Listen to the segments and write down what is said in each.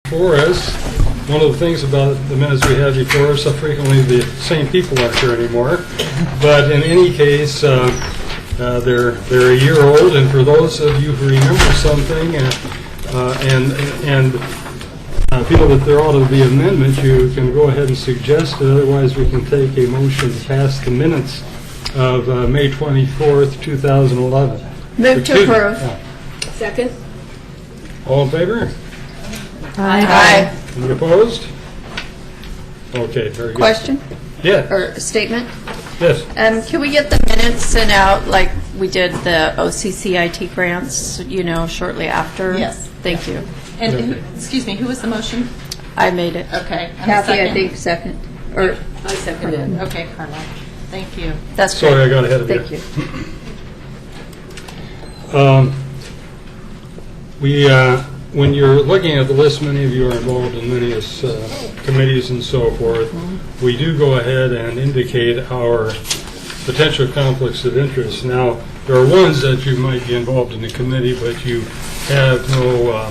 For us, one of the things about the minutes we have before us, so frequently the same people aren't here anymore. But in any case, they're a year old, and for those of you who remember something and feel that there ought to be amendment, you can go ahead and suggest it. Otherwise, we can take a motion to pass the minutes of May 24th, 2011. Move to approve. Second. All in favor? Aye. Any opposed? Okay, very good. Question Yeah. or statement? Yes. Can we get the minutes sent out like we did the OCCIT grants, shortly after? Yes. Thank you. And, Okay. excuse me, who was the motion? I made it. Okay. And the Kathy, I second? think, second. Or I seconded. Okay, Carla. Thank you. that's Sorry, great. I got ahead of Thank you. you. When you're looking at the list, many of you are involved in many committees and so forth. We do go ahead and indicate our potential conflicts of interest. Now, there are ones that you might be involved in the committee, but you have no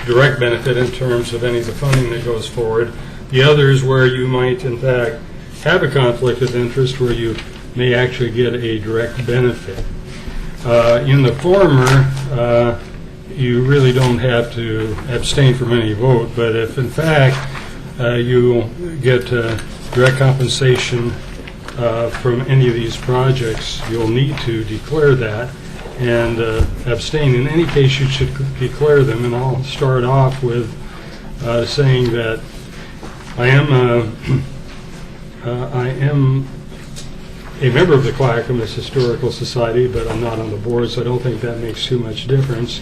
direct benefit in terms of any of the funding that goes forward. The others where you might, in fact, have a conflict of interest where you may actually get a direct benefit. In the former, you really don't have to abstain from any vote, but if in fact you get direct compensation from any of these projects, you'll need to declare that and abstain. In any case, you should declare them, and I'll start off with saying that I am a member of the Clackamas Historical Society, but I'm not on the board, so I don't think that makes too much difference.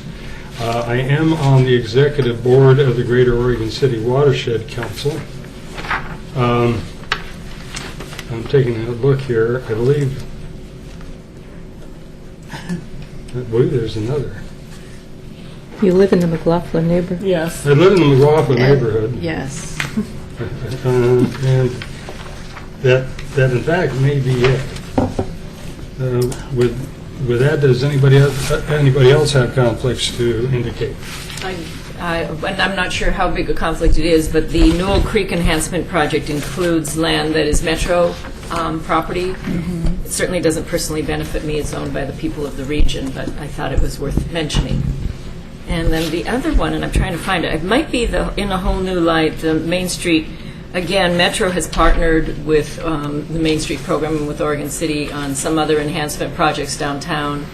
I am on the executive board of the Greater Oregon City Watershed Council. I'm taking a look here. I believe there's another. You live in the McLaughlin neighborhood? Yes. I live in the McLaughlin neighborhood. Yes. And that in fact may be it. With that, does anybody else have conflicts to indicate? And I'm not sure how big a conflict it is, but the Newell Creek Enhancement Project includes land that is Metro property. It certainly doesn't personally benefit me. It's owned by the people of the region, but I thought it was worth mentioning. And then the other one, and I'm trying to find it, it might be in a whole new light, the Main Street. Again, Metro has partnered with the Main Street program and with Oregon City on some other enhancement projects downtown.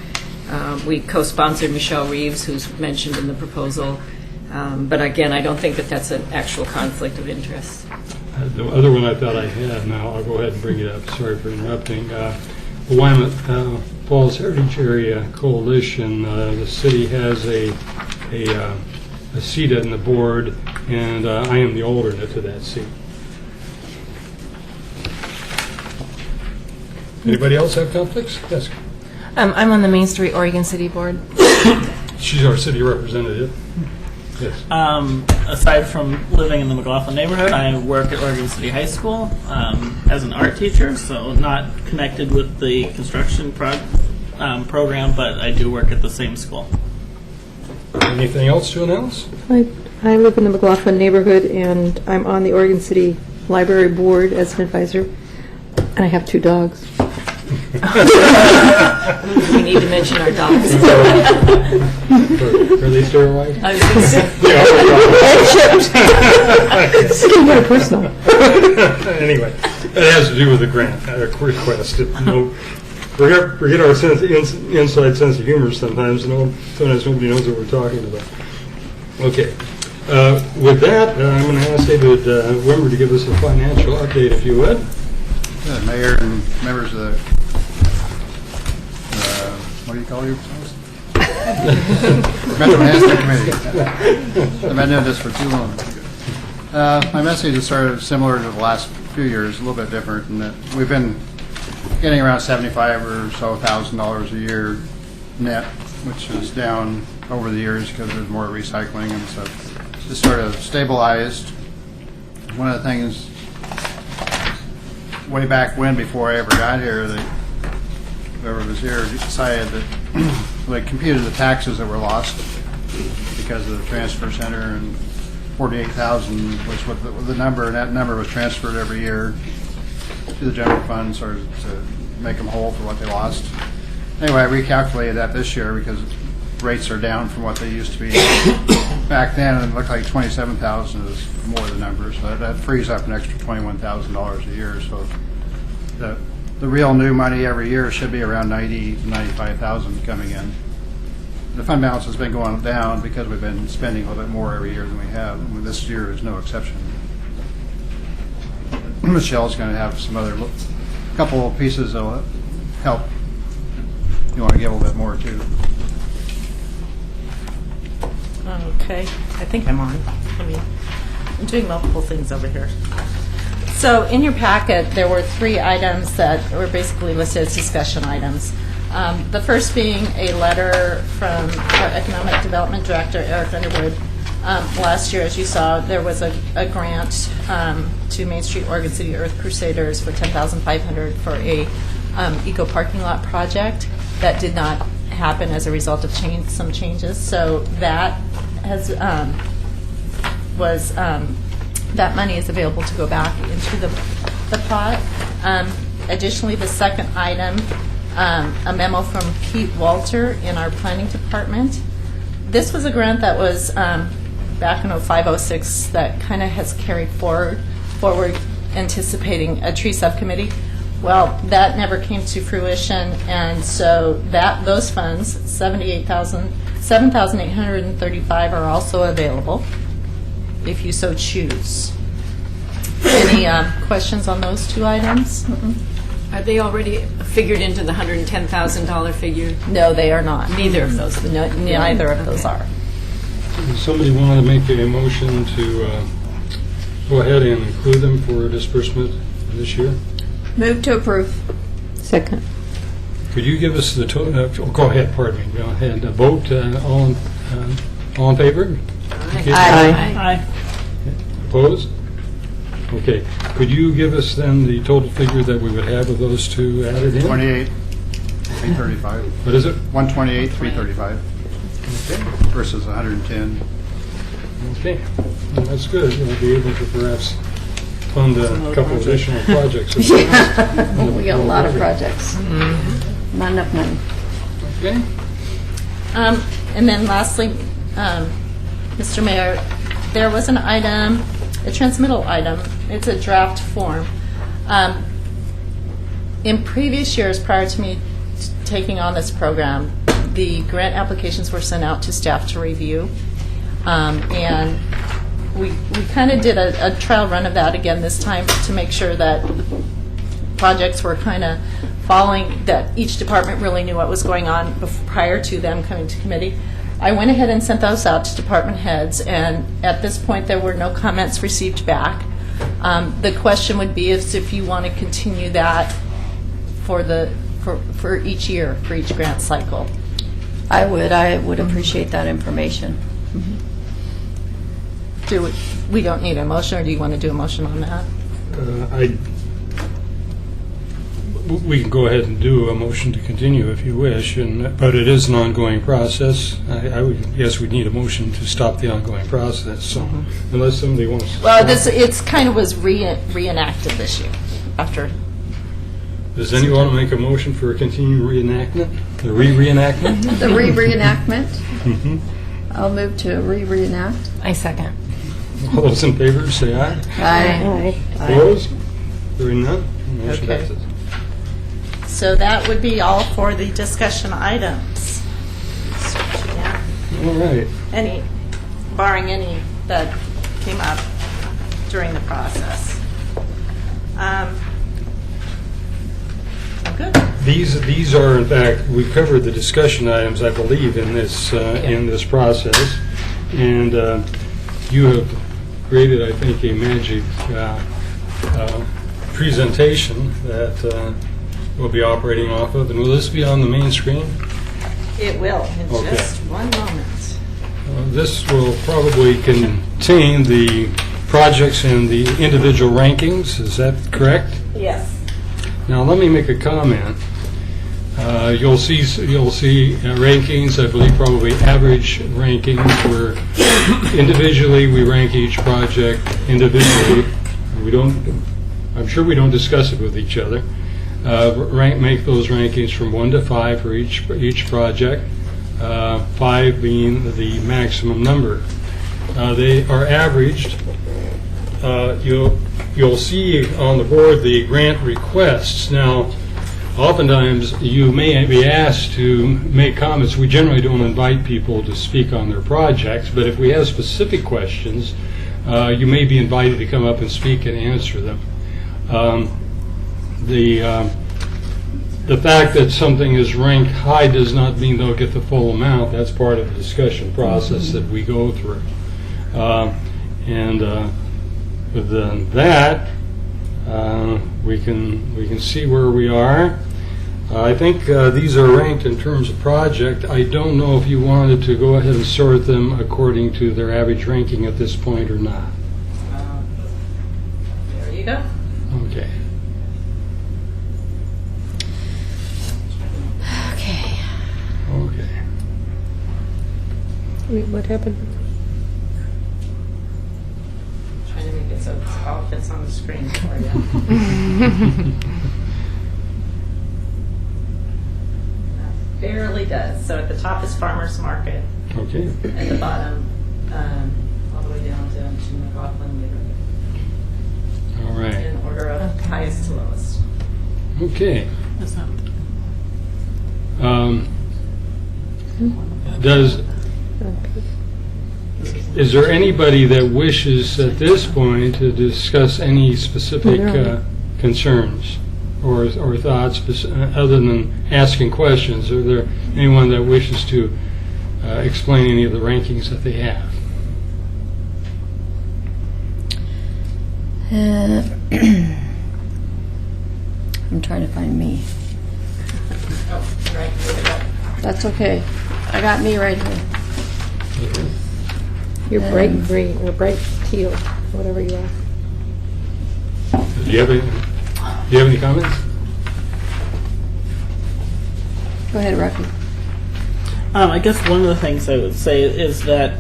We co-sponsored Michelle Reeves, who's mentioned in the proposal. But again, I don't think that that's an actual conflict of interest. The other one I thought I had, now I'll go ahead and bring it up. Sorry for interrupting. The Willamette Falls Heritage Area Coalition, the city has a seat on the board, and I am the alternate to that seat. Anybody else have conflicts? Yes. I'm on the Main Street Oregon City Board. She's our city representative. Yes. Aside from living in the McLaughlin neighborhood, I work at Oregon City High School as an art teacher, so not connected with the construction program, but I do work at the same school. Anything else to announce? I live in the McLaughlin neighborhood, and I'm on the Oregon City Library Board as an advisor, and I have 2 dogs. We need to mention our dogs. Are they sterilized? I was going to say, It's getting very personal. Anyway, it has to do with the grant request. Forget our inside sense of humor sometimes. Sometimes nobody knows what we're talking about. Okay. With that, I'm going to ask David Wimmer to give us a financial update, if you would. The mayor and members of the, what do you call yourselves? Metro Enhancement Committee. I've been doing this for too long. My message is sort of similar to the last few years, a little bit different in that we've been getting around $75,000 or so a year net, which is down over the years because there's more recycling and stuff. Just sort of stabilized. One of the things way back when, before I ever got here, whoever was here decided that they computed the taxes that were lost because of the transfer center and $48,000 was what the number, and that number was transferred every year to the general fund, sort of to make them whole for what they lost. Anyway, I recalculated that this year because rates are down from what they used to be back then, and it looked like $27,000 is more the number, so that frees up an extra $21,000 a year. So the real new money every year should be around $90,000 to $95,000 coming in. The fund balance has been going down because we've been spending a little bit more every year than we have. And this year is no exception. Michelle's going to have some other couple of pieces that will help. You want to give a little bit more too. Okay, I think I'm on. I'm doing multiple things over here. So in your packet, there were 3 items that were basically listed as discussion items. The first being a letter from our Economic Development Director, Eric Underwood. Last year, as you saw, there was a grant to Main Street Oregon City Earth Crusaders for $10,500 for a eco parking lot project. That did not happen as a result of some changes. So that has that money is available to go back into the pot. Additionally, the second item, a memo from Pete Walter in our planning department. This was a grant that was back in 05-06 that kind of has carried forward anticipating a tree subcommittee. Well, that never came to fruition, and so those funds, $7,835, are also available if you so choose. Any questions on those 2 items? Are they already figured into the $110,000 figure? No, they are not. Neither of those? Neither of those are. Does somebody want to make a motion to go ahead and include them for disbursement this year? Move to approve. Second. Could you give us the total? Go ahead, pardon me. Go ahead. Vote. All in favor? Okay. Aye. Opposed? Okay. Could you give us then the total figure that we would have of those 2 added in? 28,335. What is it? 128,335 versus 110. Okay. Well, that's good. We'll be able to perhaps fund a couple additional projects. We got a lot of projects. Not enough money. Okay. And then lastly, Mr. Mayor, there was an item, a transmittal item. It's a draft form. In previous years, prior to me taking on this program, the grant applications were sent out to staff to review. And we kind of did a trial run of that again this time to make sure that projects were kind of following, that each department really knew what was going on prior to them coming to committee. I went ahead and sent those out to department heads, and at this point there were no comments received back. The question would be if you want to continue that for each year, for each grant cycle. I would appreciate that information. We don't need a motion, or do you want to do a motion on that? We can go ahead and do a motion to continue if you wish, but it is an ongoing process. I would guess we'd need a motion to stop the ongoing process. So unless somebody wants to. Well, it's kind of was reenacted this year after. Does anyone want to make a motion for a continued reenactment? The reenactment? The reenactment. I'll move to reenact. I second. All those in favor, say aye. Aye. Opposed? Hearing none, motion Okay. passes. So that would be all for the discussion items. All right. Barring any that came up during the process. I'm good. These are, in fact, we covered the discussion items, I believe, in this process, and you have created, I think, a magic presentation that we'll be operating off of. And will this be on the main screen? It will, in Okay. just one moment. This will probably contain the projects and the individual rankings. Is that correct? Yes. Now, let me make a comment. You'll see rankings, I believe probably average rankings, where individually we rank each project individually. I'm sure we don't discuss it with each other. Make those rankings from 1 to 5 for each project, 5 being the maximum number. They are averaged. You'll see on the board the grant requests. Now, oftentimes you may be asked to make comments. We generally don't invite people to speak on their projects, but if we have specific questions, you may be invited to come up and speak and answer them. The fact that something is ranked high does not mean they'll get the full amount. That's part of the discussion process that we go through. With that, we can see where we are. I think these are ranked in terms of project. I don't know if you wanted to go ahead and sort them according to their average ranking at this point or not. There you go. Okay. Okay. Okay. Wait, what happened? Trying to make it so it all fits on the screen for you. Barely does. So at the top is Farmers Market. Okay. At the bottom, all the way down to McLaughlin neighborhood. All right. In order of highest to lowest. Okay. That's not. Is there anybody that wishes at this point to discuss any specific concerns or thoughts other than asking questions? Is there anyone that wishes to explain any of the rankings that they have? I'm trying to find me. Oh, right. That's okay. I got me right here. You're bright green, or bright teal, whatever you are. Do you have any comments? Go ahead, Rocky. I guess one of the things I would say is that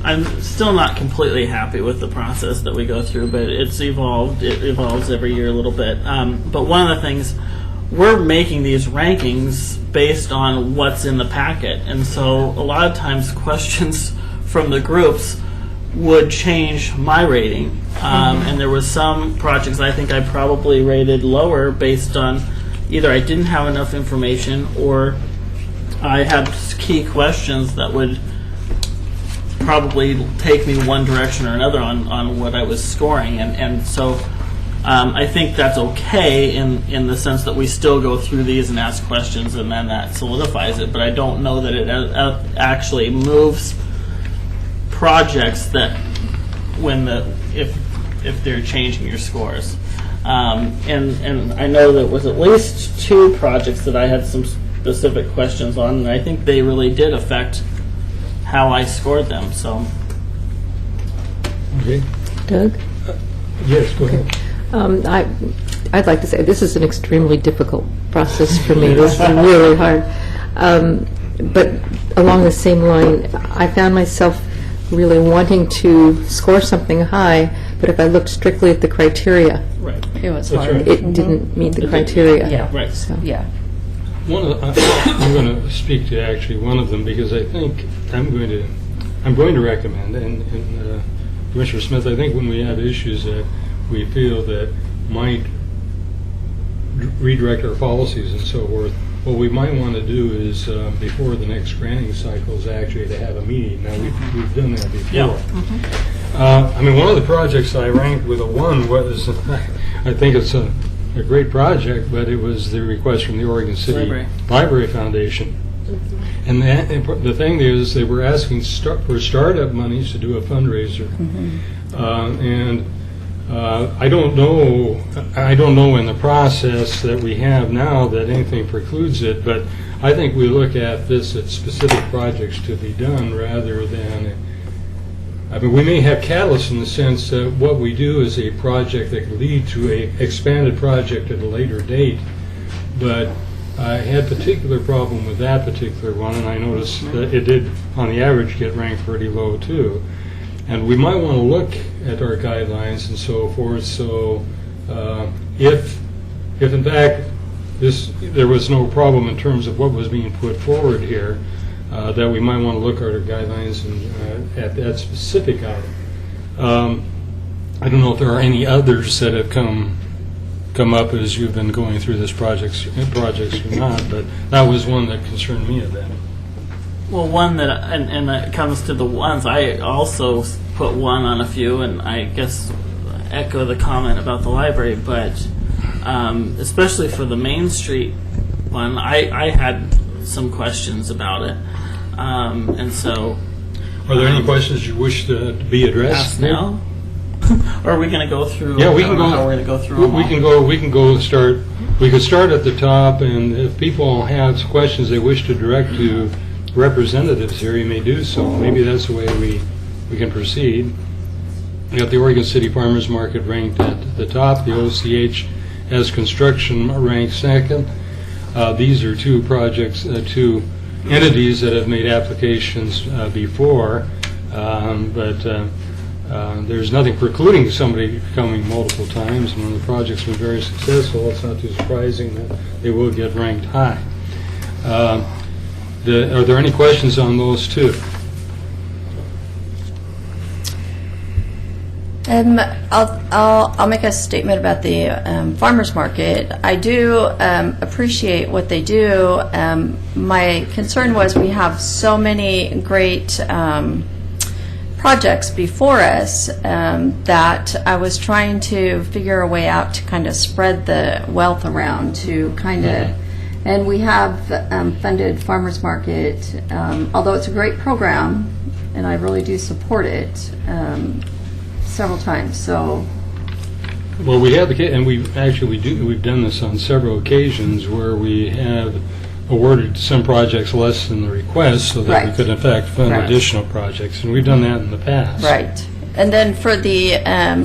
I'm still not completely happy with the process that we go through, but it's evolved. It evolves every year a little bit. But one of the things, we're making these rankings based on what's in the packet. And so a lot of times questions from the groups would change my rating. And there was some projects I think I probably rated lower based on either I didn't have enough information or I had key questions that would probably take me one direction or another on what I was scoring. And so I think that's okay in the sense that we still go through these and ask questions and then that solidifies it. But I don't know that it actually moves projects that if they're changing your scores. And I know there was at least 2 projects that I had some specific questions on, and I think they really did affect how I scored them. So. Okay. Doug? Yes, go ahead. I'd like to say this is an extremely difficult process for me. This is really hard. But along the same line, I found myself really wanting to score something high, but if I looked strictly at the criteria, Right. It was That's hard. right. it didn't meet the criteria. Yeah. Right. So. Yeah. I'm going to speak to actually one of them because I think I'm going to recommend, and Commissioner Smith, I think when we have issues that we feel that might redirect our policies and so forth, what we might want to do is before the next granting cycle is actually to have a meeting. Now we've done that before. Yeah. I mean, one of the projects I ranked with a 1 was, I think it's a great project, but it was the request from the Oregon City Library Foundation. And the thing is, they were asking for startup monies to do a fundraiser. And I don't know in the process that we have now that anything precludes it, but I think we look at this at specific projects to be done rather than I mean, we may have catalysts in the sense that what we do is a project that could lead to a expanded project at a later date, but I had particular problem with that particular one, and I noticed that it did, on the average, get ranked pretty low too. And we might want to look at our guidelines and so forth. So, if in fact there was no problem in terms of what was being put forward here, that we might want to look at our guidelines and at that specific item. I don't know if there are any others that have come up as you've been going through this projects or not, but that was one that concerned me a bit. Well, one that, and it comes to the ones, I also put one on a few, and I guess echo the comment about the library, but especially for the Main Street one, I had some questions about it, and so... Are there any questions you wish to be addressed? Ask now? Or are we going to go through? Yeah, we can go. How we're going to go through them We all. can go. We can go start. We could start at the top, and if people have questions they wish to direct to representatives here, you may do so. Maybe that's the way we can proceed. We got the Oregon City Farmers Market ranked at the top. The OCH as construction ranked second. These are two projects, two entities that have made applications before, but. There's nothing precluding somebody coming multiple times, and when the project's been very successful, it's not too surprising that they will get ranked high. Are there any questions on those two? I'll make a statement about the farmers market. I do appreciate what they do. My concern was we have so many great projects before us that I was trying to figure a way out to kind of spread the wealth around to kind of, and we have funded farmers market, although it's a great program, and I really do support it several times. So, Well, we have the, and we've done this on several occasions where we have awarded some projects less than the request so that we Right. could in fact fund Right. additional projects, and we've done that in the past. right. And then for the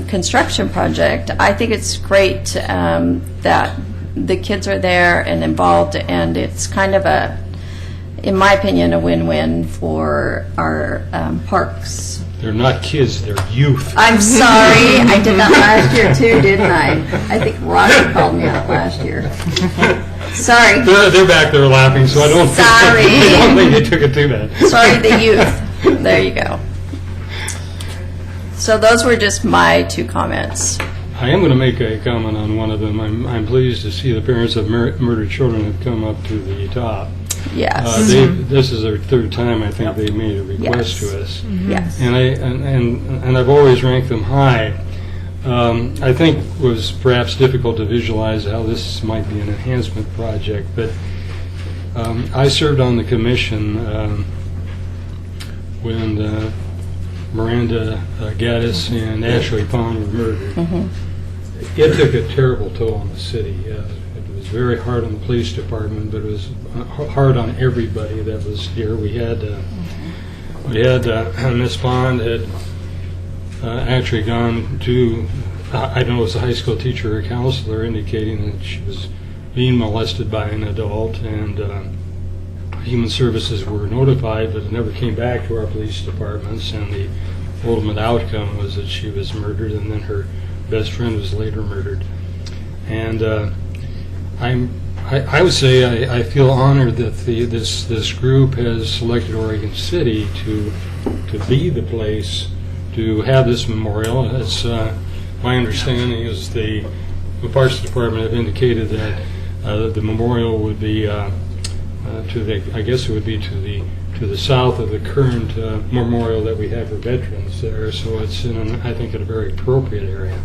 construction project, I think it's great that the kids are there and involved, and it's kind of a, in my opinion, a win-win for our parks. They're not kids, they're youth. I'm sorry, I did that last year too, didn't I? I think Roger called me out last year. Sorry. They're back there laughing, so I don't Sorry. I don't think they took it too bad. Sorry, the youth. There you go. So those were just my two comments. I am going to make a comment on one of them. I'm pleased to see the parents of murdered children have come up to the top. Yes. This is their third time I think they made a request Yes. to us, Yes. and I've always ranked them high. I think it was perhaps difficult to visualize how this might be an enhancement project, but I served on the commission when Miranda Gaddis and Ashley Pond were murdered. It took a terrible toll on the city. It was very hard on the police department, but it was hard on everybody that was here. We had Miss Pond had actually gone to, I don't know, it was a high school teacher or counselor, indicating that she was being molested by an adult, and Human Services were notified, but it never came back to our police departments, and the ultimate outcome was that she was murdered, and then her best friend was later murdered. And I would say I feel honored that this group has selected Oregon City to be the place to have this memorial. It's my understanding is the Parks Department have indicated that the memorial would be I guess it would be to the south of the current memorial that we have for veterans there. So it's I think in a very appropriate area.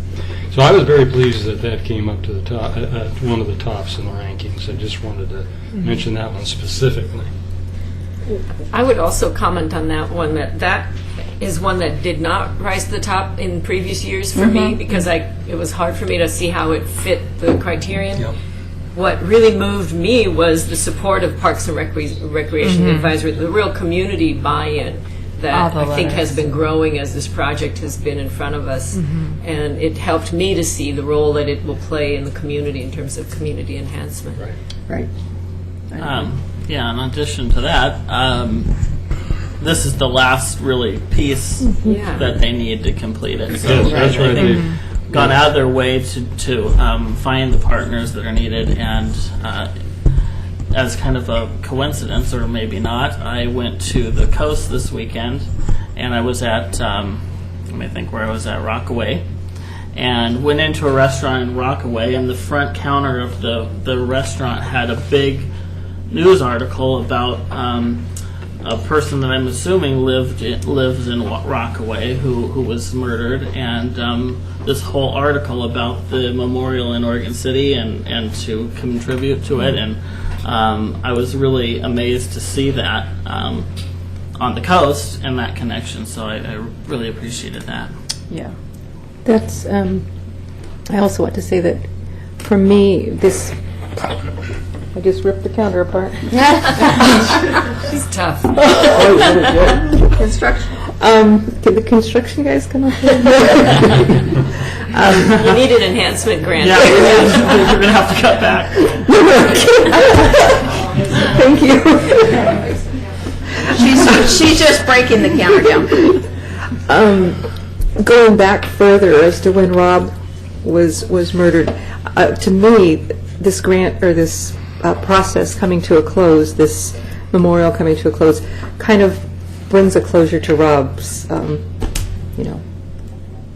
So I was very pleased that came up to the top, one of the tops in the rankings. I just wanted to mention that one specifically. I would also comment on that one, that is one that did not rise to the top in previous years for me, because it was hard for me to see how it fit the criterion. Yep. What really moved me was the support of Parks and Recreation Advisory, the real community buy-in that All the I think has letters. been growing as this project has been in front of us. And it helped me to see the role that it will play in the community in terms of community enhancement. Right. Yeah, in addition to that, this is the last really piece Yeah. that they need to complete it. So Yes, that's right. they've gone out of their way to find the partners that are needed. And as kind of a coincidence, or maybe not, I went to the coast this weekend, and I was at, let me think where I was at, Rockaway, and went into a restaurant in Rockaway, and the front counter of the restaurant had a big news article about a person that I'm assuming lives in Rockaway who was murdered, and this whole article about the memorial in Oregon City and to contribute to it, and I was really amazed to see that on the coast and that connection, so I really appreciated that. Yeah. That's, I also want to say that for me, this, I just ripped the counter apart. It's tough. Construction. Did the construction guys come up here? You need an enhancement grant. Yeah, we're going to have to cut back. Thank you. She's just breaking the counter down. Going back further as to when Rob was murdered, to me, this grant or this process coming to a close, this memorial coming to a close, kind of brings a closure to Rob's,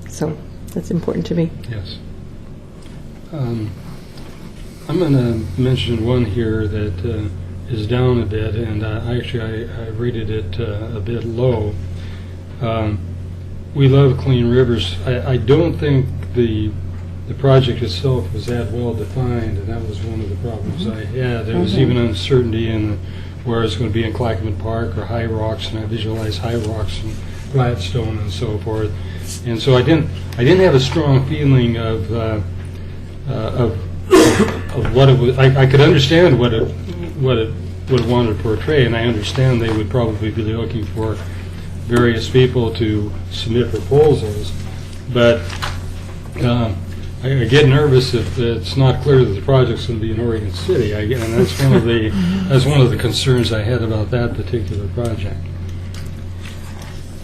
so that's important to me. Yes. I'm going to mention one here that is down a bit, and I rated it a bit low. We love clean rivers. I don't think the project itself was that well defined, and that was one of the problems I had. There was even uncertainty in where it's going to be in Clackamas Park or High Rocks, and I visualized High Rocks and Gladstone and so forth. And so I didn't have a strong feeling of what it was. I could understand what it wanted to portray, and I understand they would probably be looking for various people to submit proposals, but I get nervous if it's not clear that the project's going to be in Oregon City, and that's one of the concerns I had about that particular project.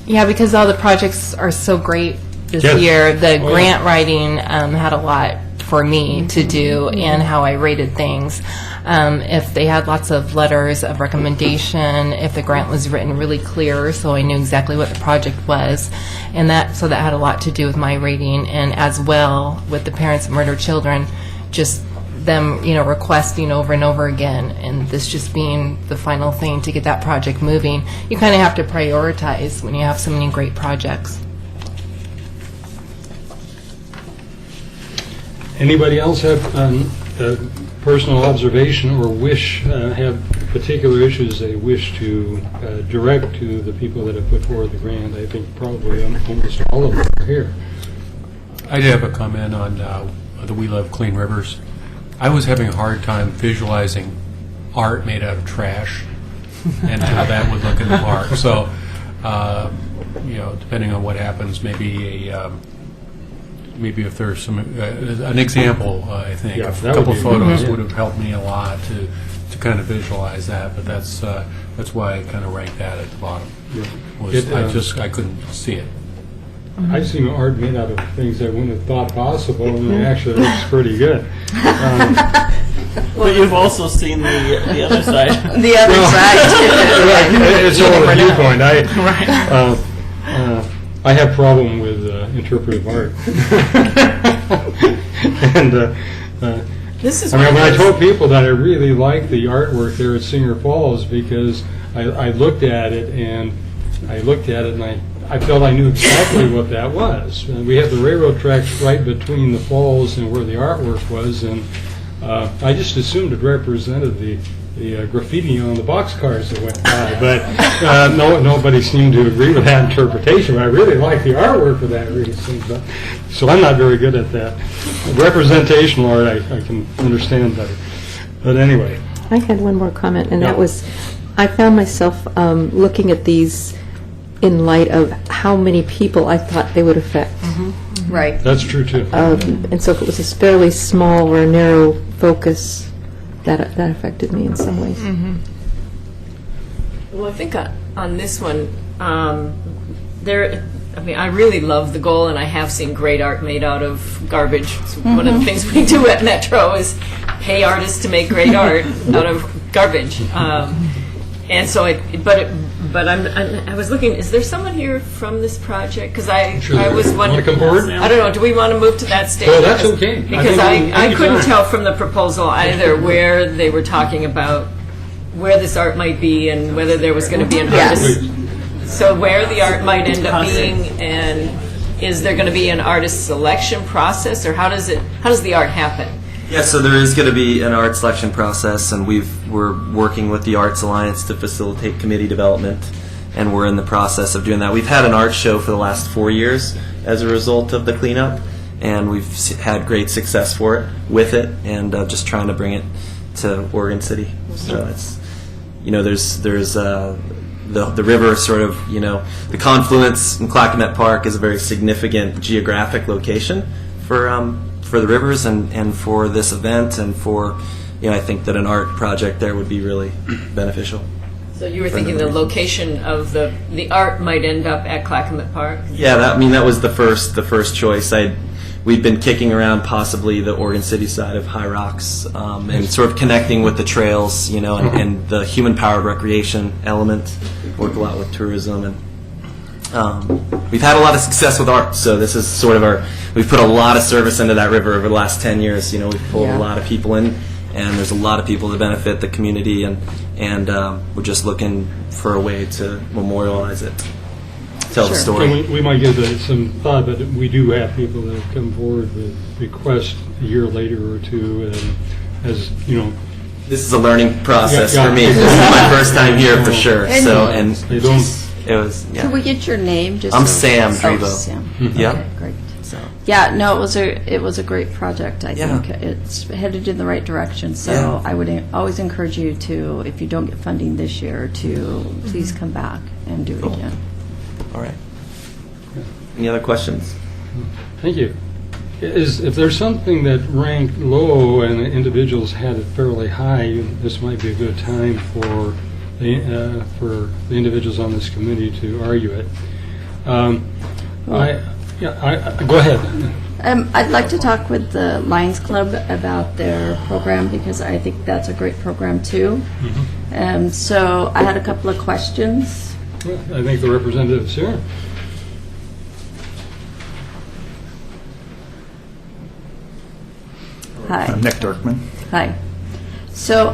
Yeah, because all the projects are so great this Yes. year, the Oh, yeah. grant writing had a lot for me to do in how I rated things. If they had lots of letters of recommendation, if the grant was written really clear, so I knew exactly what the project was, and that had a lot to do with my rating, and as well with the parents of murdered children, just them, requesting over and over again, and this just being the final thing to get that project moving. You kind of have to prioritize when you have so many great projects. Anybody else have a personal observation or have particular issues they wish to direct to the people that have put forward the grant? I think probably almost all of them are here. I did have a comment on the We Love Clean Rivers. I was having a hard time visualizing art made out of trash and how that would look in the park. So, depending on what happens, maybe if there's some an example, I think Yeah, a that couple would be- photos Mhm. would have helped me a lot to kind of visualize that. But that's why I kind of ranked that at the bottom. I couldn't see it. I've seen art made out of things I wouldn't have thought possible, and it actually looks pretty good. But you've also seen the other side. The other side. It's all a viewpoint. I have problem with interpretive art. And This is I mean, one when of I those- told people that I really liked the artwork there at Singer Falls because I looked at it and I felt I knew exactly what that was. We have the railroad tracks right between the falls and where the artwork was, and I just assumed it represented the graffiti on the boxcars that went by. But nobody seemed to agree with that interpretation. But I really like the artwork for that reason. So I'm not very good at that. Representational art I can understand better. But anyway. I had one more comment, and Yeah. that was, I found myself looking at these in light of how many people I thought they would affect. Right. That's true, too. And so if it was a fairly small or narrow focus, that affected me in some ways. Well, I think on this one, I really love the goal, and I have seen great art made out of garbage. It's one of the things we do at Metro is pay artists to make great art out of garbage. And so, I was looking. Is there someone here from this project? Because I was wondering. Want to come forward? I don't know. Do we want to move to that stage? Oh, that's okay. Because I couldn't tell from the proposal either where they were talking about where this art might be and whether there was going to be an artist. So where the art might end up being, and is there going to be an artist selection process, or how does the art happen? Yeah, so there is going to be an art selection process, and we're working with the Arts Alliance to facilitate committee development, and we're in the process of doing that. We've had an art show for the last 4 years as a result of the cleanup, and we've had great success with it, and just trying to bring it to Oregon City. So it's, there's the river sort of, the confluence in Clackamat Park is a very significant geographic location for the rivers and for this event, and for, I think that an art project there would be really beneficial. So you were thinking the location of the art might end up at Clackamat Park? Yeah, that was the first choice. We've been kicking around possibly the Oregon City side of High Rocks, and sort of connecting with the trails, and the human-powered recreation element. Work a lot with tourism, and we've had a lot of success with art. So this is sort of we've put a lot of service into that river over the last 10 years. We've pulled a lot of people in, and there's a lot of people to benefit the community, and we're just looking for a way to memorialize it. Tell the story. So we might give that some thought, but we do have people that have come forward with requests a year later or two, and as this is a learning process Yeah. for me. This is my first time here for sure. And So and they don't. it was Could we get your name? Just I'm so- Sam Oh, Drivo. Sam. Yeah. Okay, great. So Yeah, no, it was a great project. I Yeah. think it's headed in the right direction. So Yeah. I would always encourage you to, if you don't get funding this year, to please come back and do it Cool. again. all right. Any other questions? Thank you. If there's something that ranked low and the individuals had it fairly high, this might be a good time for the individuals on this committee to argue it. Go ahead. I'd like to talk with the Lions Club about their program, because I think that's a great program too. So I had a couple of questions. I think the representative's here. Hi. I'm Nick Dirkman. Hi. So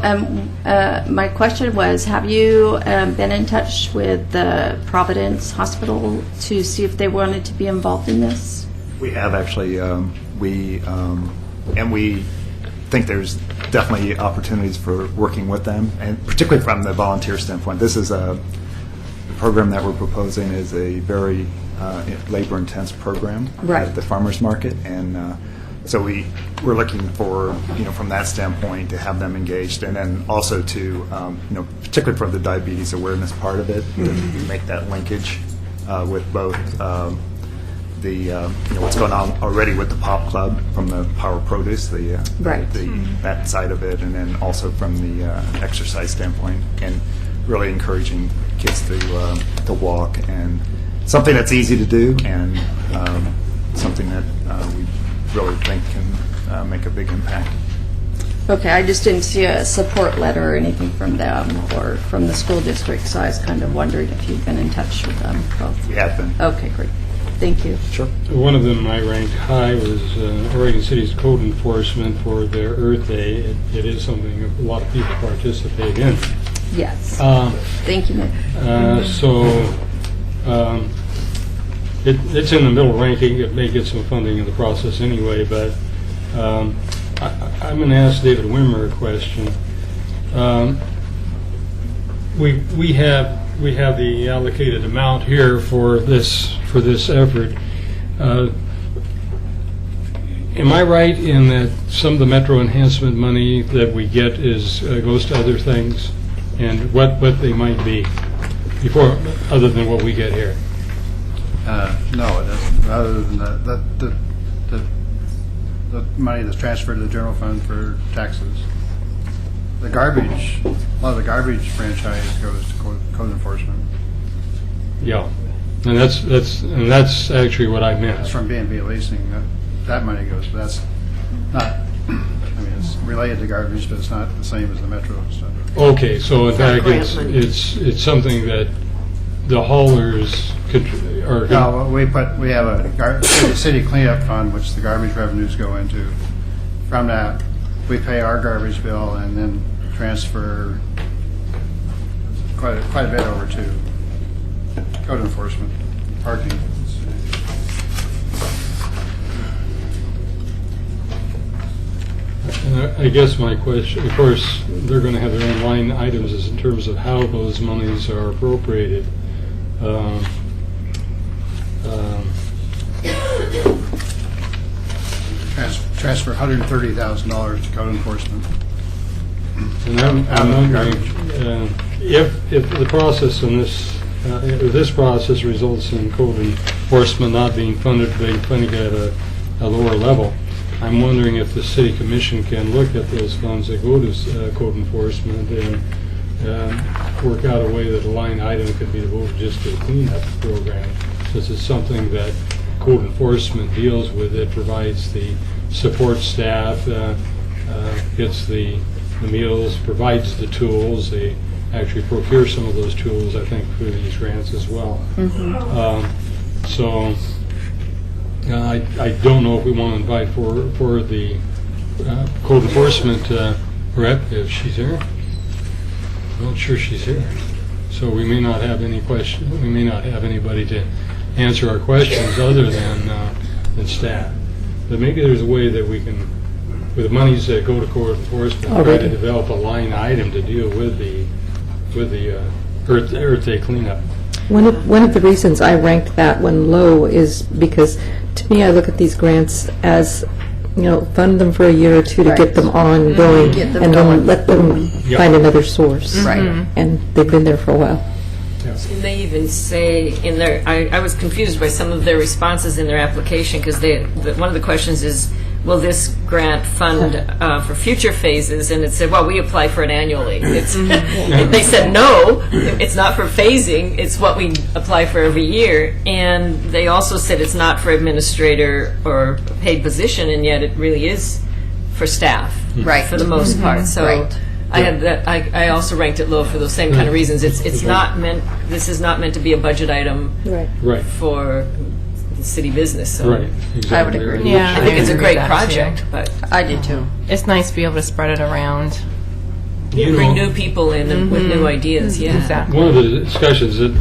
my question was, have you been in touch with the Providence Hospital to see if they wanted to be involved in this? We have actually, we think there's definitely opportunities for working with them, and particularly from the volunteer standpoint. This is the program that we're proposing is a very labor-intense program Right. at the farmers market, and so we're looking for, from that standpoint, to have them engaged, and then also to, particularly for the diabetes awareness part of it, to make that linkage with both what's going on already with the Pop Club from the Power Produce, Right. that side of it, and then also from the exercise standpoint, and really encouraging kids to walk, and something that's easy to do, and something that we really think can make a big impact. Okay, I just didn't see a support letter or anything from them or from the school district, so I was kind of wondering if you've been in touch with them both. We have been. Okay, great. Thank you. Sure. One of them I ranked high was Oregon City's code enforcement for their Earth Day. It is something a lot of people participate in. Yes. Thank you, Nick. It's in the middle ranking. It may get some funding in the process anyway, but I'm going to ask David Wimmer a question. We have the allocated amount here for this effort. Am I right in that some of the Metro Enhancement money that we get goes to other things, and what they might be? before, other than what we get here? No, it doesn't. Other than the money that's transferred to the general fund for taxes. The garbage, a lot of the garbage franchise goes to code enforcement. Yeah, and that's actually what I meant. It's from B&B leasing, that money goes, but that's not, I mean, it's related to garbage, but it's not the same as the Metro stuff. Okay, so in fact, grant money. it's something that the haulers could, or. No, we have a city cleanup fund, which the garbage revenues go into. From that, we pay our garbage bill and then transfer quite a bit over to code enforcement, parking. And I guess my question, of course, they're going to have their own line items as in terms of how those monies are appropriated. Transfer $130,000 to code enforcement. And I'm wondering if the process in this, if this process results in code enforcement not being funded at a lower level, I'm wondering if the city commission can look at those funds that go to code enforcement and work out a way that a line item could be devoted just to a cleanup program. This is something that code enforcement deals with. It provides the support staff, gets the meals, provides the tools. They actually procure some of those tools, I think, through these grants as well. So I don't know if we want to invite for the code enforcement rep, if she's here. I'm not sure she's here. So we may not have any question. We may not have anybody to answer our questions other than staff. But maybe there's a way that we can, with the monies that go to code enforcement, try to develop a line item to deal with the Earth Day cleanup. One of the reasons I ranked that one low is because, to me, I look at these grants as, fund them for a year or two to get them on going, Get them and going. then let them find another source. Right. And they've been there for a while. And they even say in their, I was confused by some of their responses in their application, because one of the questions is, will this grant fund for future phases? And it said, well, we apply for it annually. They said, no, it's not for phasing, it's what we apply for every year. And they also said it's not for administrator or paid position, and yet it really is for staff, Right. for the most part. So Right. I had that. I also ranked it low for those same kind of reasons. It's not meant. This is not meant to be a budget item Right. for the city business. So Right. Exactly. I would agree. Yeah, I think it's a agree great with that, project, too. but I did too. It's nice to be able to spread it around. You bring know, new people in and with new ideas. Yeah. Exactly. one of the discussions that,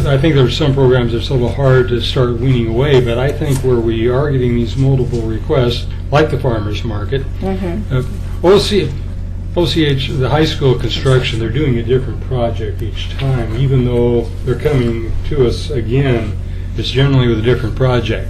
I think there are some programs that's a little hard to start weaning away, but I think where we are getting these multiple requests, like the farmers market, OCH, the high school construction, they're doing a different project each time, even though they're coming to us again, it's generally with a different project.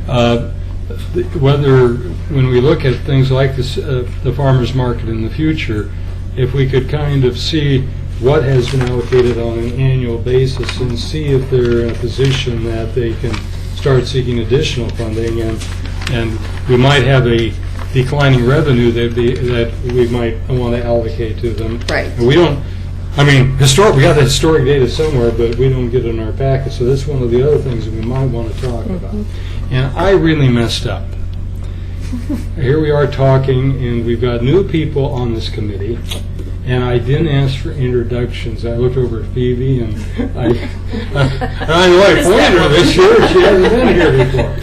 Whether, when we look at things like this, the farmers market in the future, if we could kind of see what has been allocated on an annual basis and see if they're in a position that they can start seeking additional funding, and we might have a declining revenue that we might want to allocate to them. Right. And we don't, we got the historic data somewhere, but we don't get it in our packet, so that's one of the other things that we might want to talk about. And I really messed up. Here we are talking, and we've got new people on this committee, and I didn't ask for introductions. I looked over at Phoebe, and I pointed her this year. She hasn't been here before.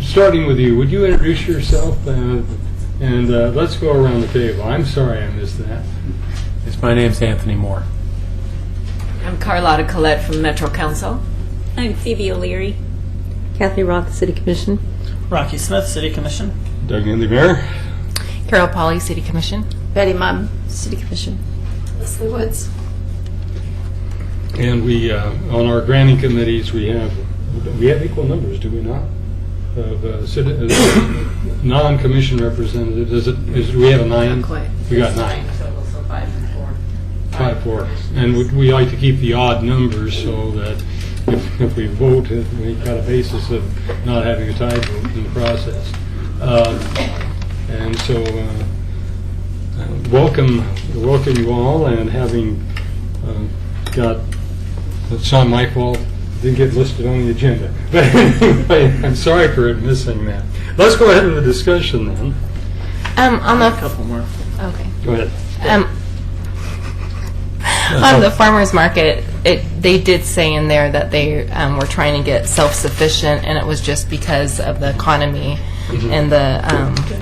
Starting with you, would you introduce yourself, and let's go around the table. I'm sorry I missed that. Yes, my name's Anthony Moore. I'm Carlotta Collette from Metro Council. I'm Phoebe O'Leary. Kathy Roth, City Commission. Rocky Smith, City Commission. Doug Henley, Mayor. Carol Polly, City Commission. Betty Mum, City Commission. Leslie Woods. And we, on our granting committees, we have equal numbers, do we not? Of non-commission representatives. Do we have a 9? Not quite. We got 9. 5-4. And we like to keep the odd numbers so that if we vote, we've got a basis of not having a tie vote in the process. And so, welcome you all, and having it's not my fault, didn't get listed on the agenda. But anyway, I'm sorry for missing that. Let's go ahead with the discussion then. On A the couple more. okay. Go ahead. On the farmers market, they did say in there that they were trying to get self-sufficient, and it was just because of the economy and the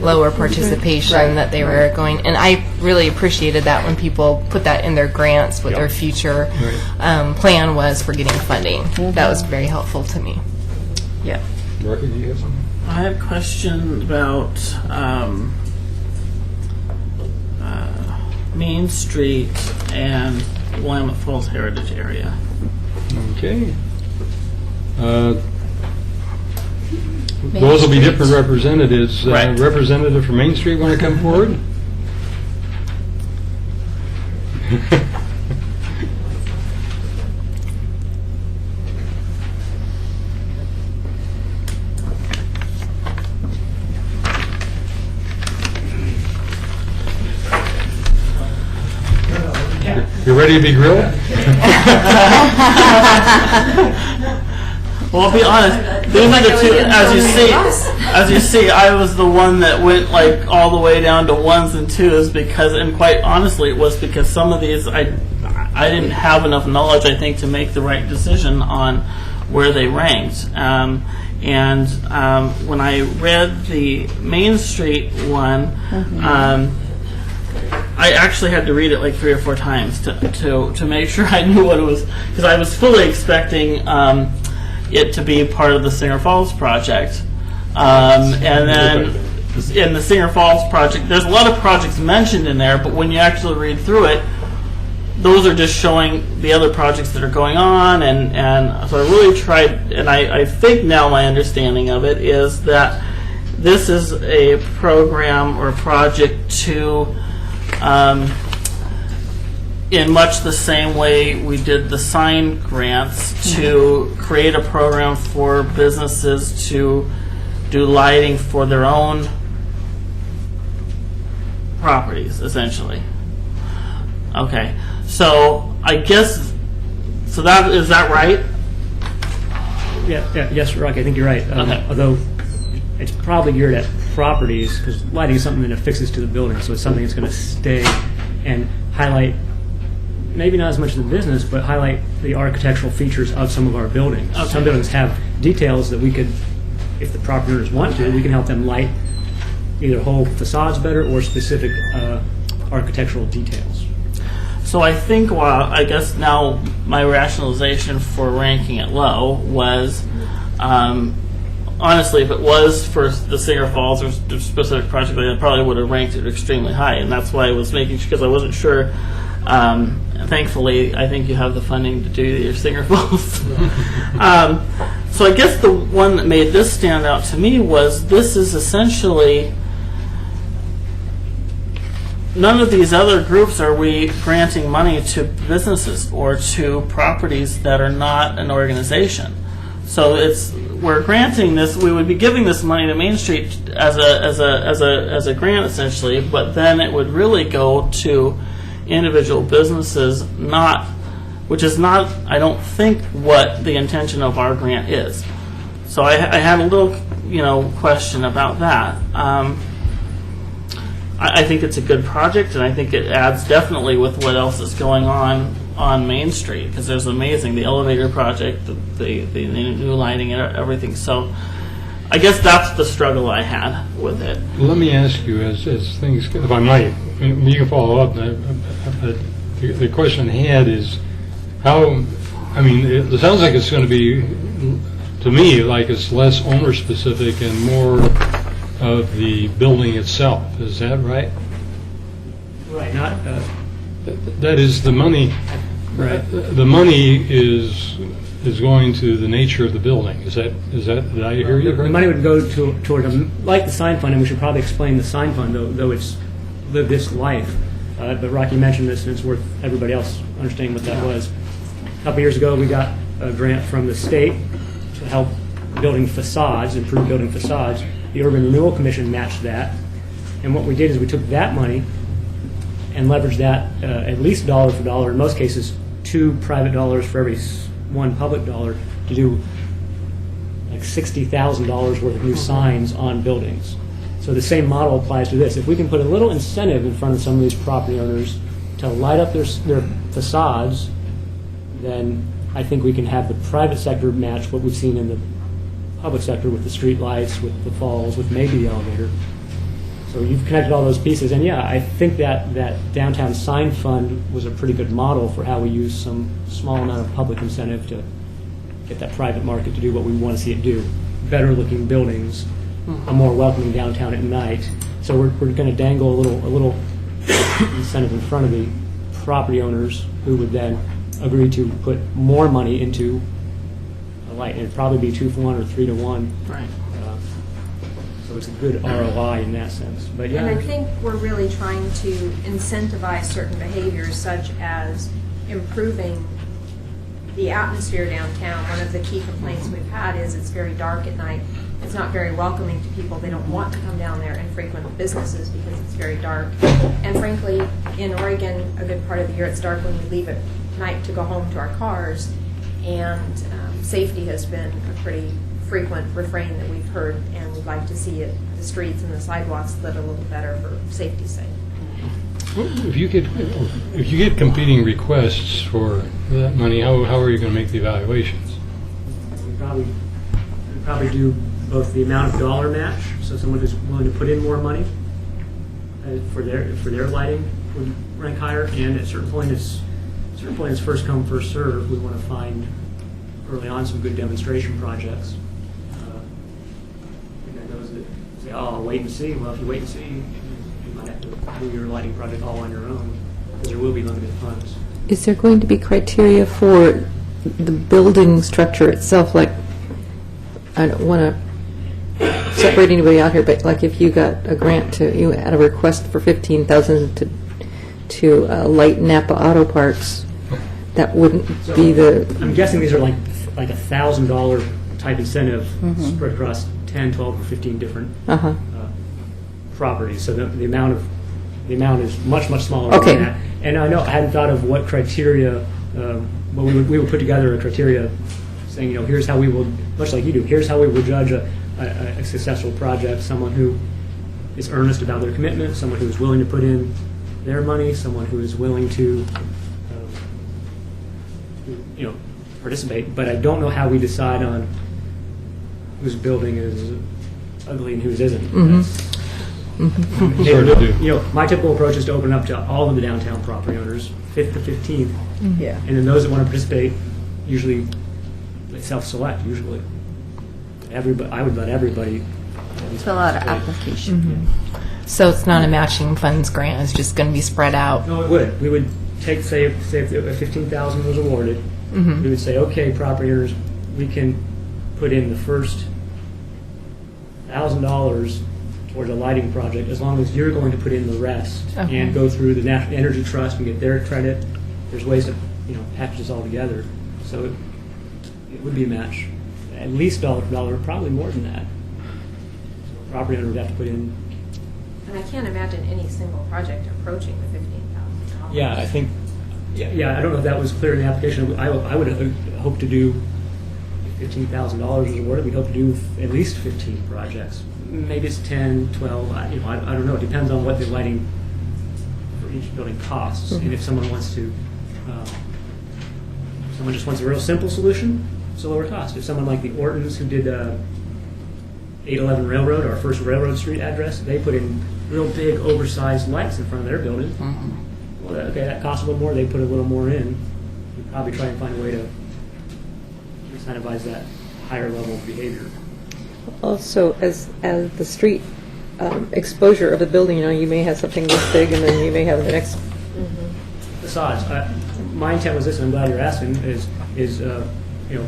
lower participation that they were going. And I really appreciated that when people put that in their grants, what their future plan was for getting funding. That was very helpful to me. Yeah. Rocky, do you have something? I had a question about Main Street and Willamette Falls Heritage Area. Okay. Those will be different representatives. Right. Representative from Main Street want to come forward? You ready to be grilled? Well, I'll be honest. These are the two. As you see, I was the one that went like all the way down to 1s and 2s because, and quite honestly, it was because some of these I didn't have enough knowledge, I think, to make the right decision on where they ranked. When I read the Main Street one, I actually had to read it like 3 or 4 times to make sure I knew what it was, because I was fully expecting it to be part of the Singer Falls project. And then in the Singer Falls project, there's a lot of projects mentioned in there, but when you actually read through it, those are just showing the other projects that are going on, and so I really tried, and I think now my understanding of it is that this is a program or project to, in much the same way we did the sign grants, to create a program for businesses to do lighting for their own properties, essentially. Okay, so I guess, so that, is that right? Yeah, yes, Rocky, I think you're right. Okay. Although it's probably geared at properties, because lighting is something that affixes to the building, so it's something that's going to stay and highlight, maybe not as much the business, but highlight the architectural features of some of our buildings. Okay. Some buildings have details that we could, if the property owners want to, we can help them light either whole facades better or specific architectural details. So I think, I guess now my rationalization for ranking it low was, honestly, if it was for the Singer Falls or specific project, I probably would have ranked it extremely high, and that's why I was making sure, because I wasn't sure. Thankfully, I think you have the funding to do your Singer Falls. So I guess the one that made this stand out to me was this is essentially, none of these other groups are we granting money to businesses or to properties that are not an organization. So we're granting this. We would be giving this money to Main Street as a grant essentially, but then it would really go to individual businesses, which is not, I don't think, what the intention of our grant is. So I had a little, question about that. I think it's a good project, and I think it adds definitely with what else is going on Main Street, because there's amazing, the elevator project, the new lighting and everything. So I guess that's the struggle I had with it. Let me ask you, as things, if I might, you can follow up, but the question I had is how, it sounds like it's going to be, to me, like it's less owner-specific and more of the building itself. Is that right? Right. Not. That is the money. Right. The money is going to the nature of the building. Is that? Did I hear you The correctly? money would go toward like the sign fund, and we should probably explain the sign fund, though it's lived its life. but Rocky mentioned this, and it's worth everybody else understanding what that was. A couple years ago, we got a grant from the state to help building facades, improve building facades. The Urban Renewal Commission matched that, and what we did is we took that money and leveraged that at least dollar for dollar, in most cases, 2 private dollars for every 1 public dollar, to do like $60,000 worth of new signs on buildings. So the same model applies to this. If we can put a little incentive in front of some of these property owners to light up their facades, then I think we can have the private sector match what we've seen in the public sector with the street lights, with the falls, with maybe the elevator. So you've connected all those pieces, and yeah, I think that downtown sign fund was a pretty good model for how we use some small amount of public incentive to get that private market to do what we want to see it do. Better looking buildings, a more welcoming downtown at night. So we're going to dangle a little incentive in front of the property owners who would then agree to put more money into a light. And it'd probably be 2-to-1 or 3-to-1. Right. So it's a good ROI in that sense. But yeah. And I think we're really trying to incentivize certain behaviors, such as improving the atmosphere downtown. One of the key complaints we've had is it's very dark at night. It's not very welcoming to people. They don't want to come down there and frequent businesses because it's very dark. And frankly, in Oregon, a good part of the year it's dark when we leave at night to go home to our cars. And safety has been a pretty frequent refrain that we've heard, and we'd like to see it, the streets and the sidewalks lit a little better for safety's sake. If you get competing requests for that money, how are you going to make the evaluations? We'd probably do both the amount of dollar match, so someone who's willing to put in more money for their lighting would rank higher, and at certain point it's first come, first serve. We want to find early on some good demonstration projects. And then those that say, "Oh, I'll wait and see." Well, if you wait and see, you might have to do your lighting project all on your own, because there will be limited funds. Is there going to be criteria for the building structure itself? Like, I don't want to separate anybody out here, but like if you got a grant you had a request for $15,000 to light Napa Auto Parts, that wouldn't be the. I'm guessing these are like $1,000 type incentive spread across 10, 12, or 15 different properties. So the amount is much smaller Okay. than that. And I hadn't thought of what criteria. Well, we would put together a criteria saying, here's how we will, much like you do, here's how we will judge a successful project. Someone who is earnest about their commitment, someone who is willing to put in their money, someone who is willing to participate. But I don't know how we decide on whose building is ugly and whose isn't. Hard to do. My typical approach is to open up to all of the downtown property owners, 5th to 15th. Yeah. And then those that want to participate, usually they self-select, usually. I would let everybody Fill out an application. So it's not a matching funds grant, it's just going to be spread out? No, it would. We would say if $15,000 was awarded, we would say, okay, property owners, we can put in the first $1,000 towards a lighting project as long as you're going to put in the rest and go through the National Energy Trust and get their credit. There's ways to package this all together. So it would be a match. At least dollar for dollar, probably more than that. So a property owner would have to put in. And I can't imagine any single project approaching the $15,000. Yeah, I think. Yeah, I don't know if that was clear in the application. I would hope to do $15,000 is awarded. We'd hope to do at least 15 projects. Maybe it's 10, 12. I don't know. It depends on what the lighting for each building costs. And if someone wants to, someone just wants a real simple solution, it's a lower cost. If someone like the Ortons who did 811 Railroad, our first Railroad Street address, they put in real big, oversized lights in front of their building. Well, okay, that costs a little more. They put a little more in. We'd probably try and find a way to incentivize that higher level of behavior. Also, as the street exposure of the building, you may have something this big, and then you may have the next. Facades. My intent was this, and I'm glad you're asking, is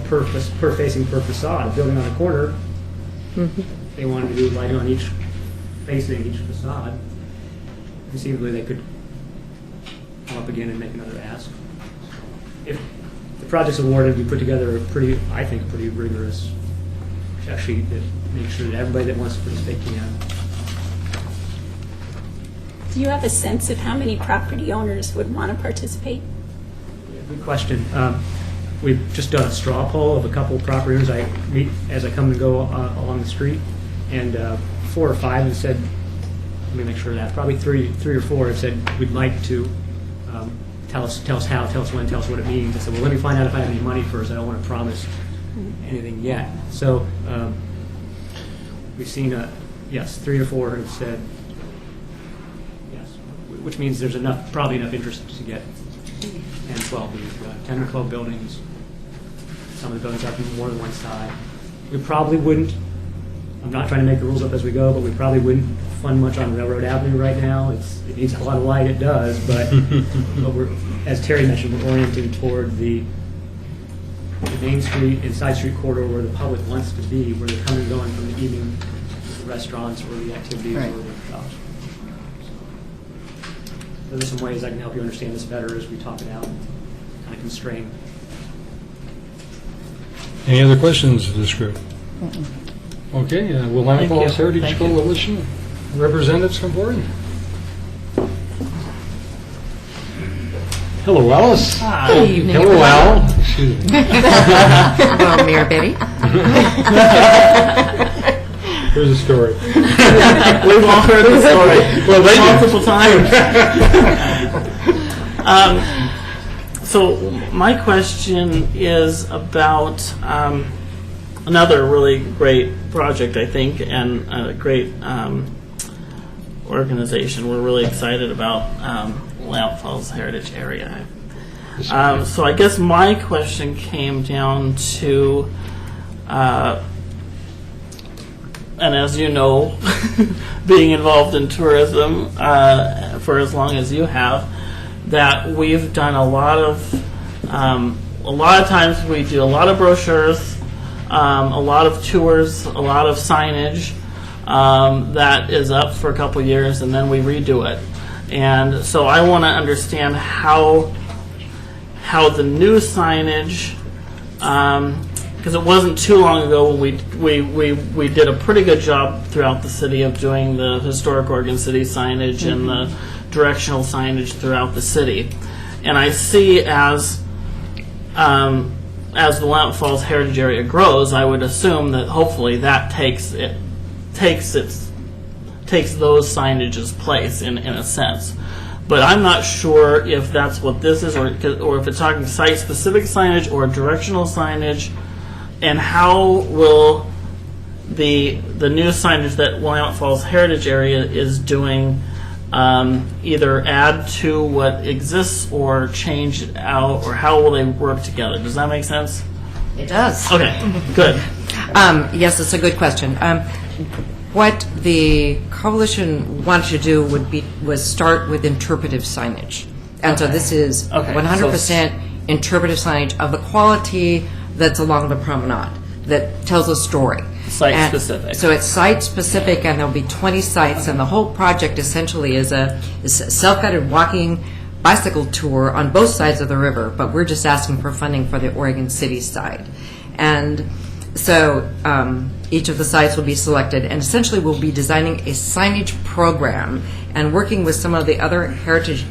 per facing per facade. A building on a corner, they wanted to do lighting on each facing each facade. Conceivably, they could up again and make another ask. If the project's awarded, we put together I think, a pretty rigorous check sheet that makes sure that everybody that wants to participate can. Do you have a sense of how many property owners would want to participate? Good question. We've just done a straw poll of a couple of property owners I meet as I come and go along the street, and 4 or 5 have said, let me make sure of that, probably three or 4 have said, we'd like to tell us how, tell us when, tell us what it means. I said, well, let me find out if I have any money first. I don't want to promise anything yet. So we've seen, 3 or 4 have said yes, which means there's probably enough interest to get 10, 12. We've got 10 or 12 buildings. Some of the buildings have more than one side. We probably wouldn't, I'm not trying to make the rules up as we go, but we probably wouldn't fund much on Railroad Avenue right now. It needs a lot of light, it does, but we're, as Terry mentioned, we're orienting toward the Main Street and Side Street corridor where the public wants to be, where they're coming and going from the evening restaurants or the activities Right. or the shops. So there's some ways I can help you understand this better as we talk it out, kind of constrain. Any other questions of this group? Okay, Willamette Falls Heritage Coalition representatives come forward. Hello, Alice. Hi. Good evening, Hello, everyone. Al. Excuse me. Well, Mayor Betty. Here's a story. We've all heard the story Well, they do. multiple times. So my question is about another really great project, I think, and a great organization we're really excited about, Willamette Falls Heritage Area. So I guess my question came down to, and as you know, being involved in tourism for as long as you have, that we've done a lot of times we do a lot of brochures, a lot of tours, a lot of signage that is up for a couple years, and then we redo it. And so I want to understand how the new signage, because it wasn't too long ago when we did a pretty good job throughout the city of doing the historic Oregon City signage and the directional signage throughout the city. And I see as the Willamette Falls Heritage Area grows, I would assume that hopefully that takes those signages place in a sense. But I'm not sure if that's what this is, or if it's talking site-specific signage or directional signage, and how will the new signage that Willamette Falls Heritage Area is doing either add to what exists or change it out, or how will they work together? Does that make sense? It does. Okay, good. Yes, it's a good question. What the coalition wanted to do was start with interpretive signage. And so this is 100% interpretive signage of the quality that's along the promenade that tells a story. Site-specific. So it's site-specific, and there'll be 20 sites, and the whole project essentially is a self-guided walking bicycle tour on both sides of the river, but we're just asking for funding for the Oregon City side. And so each of the sites will be selected, and essentially we'll be designing a signage program and working with some of the other heritage,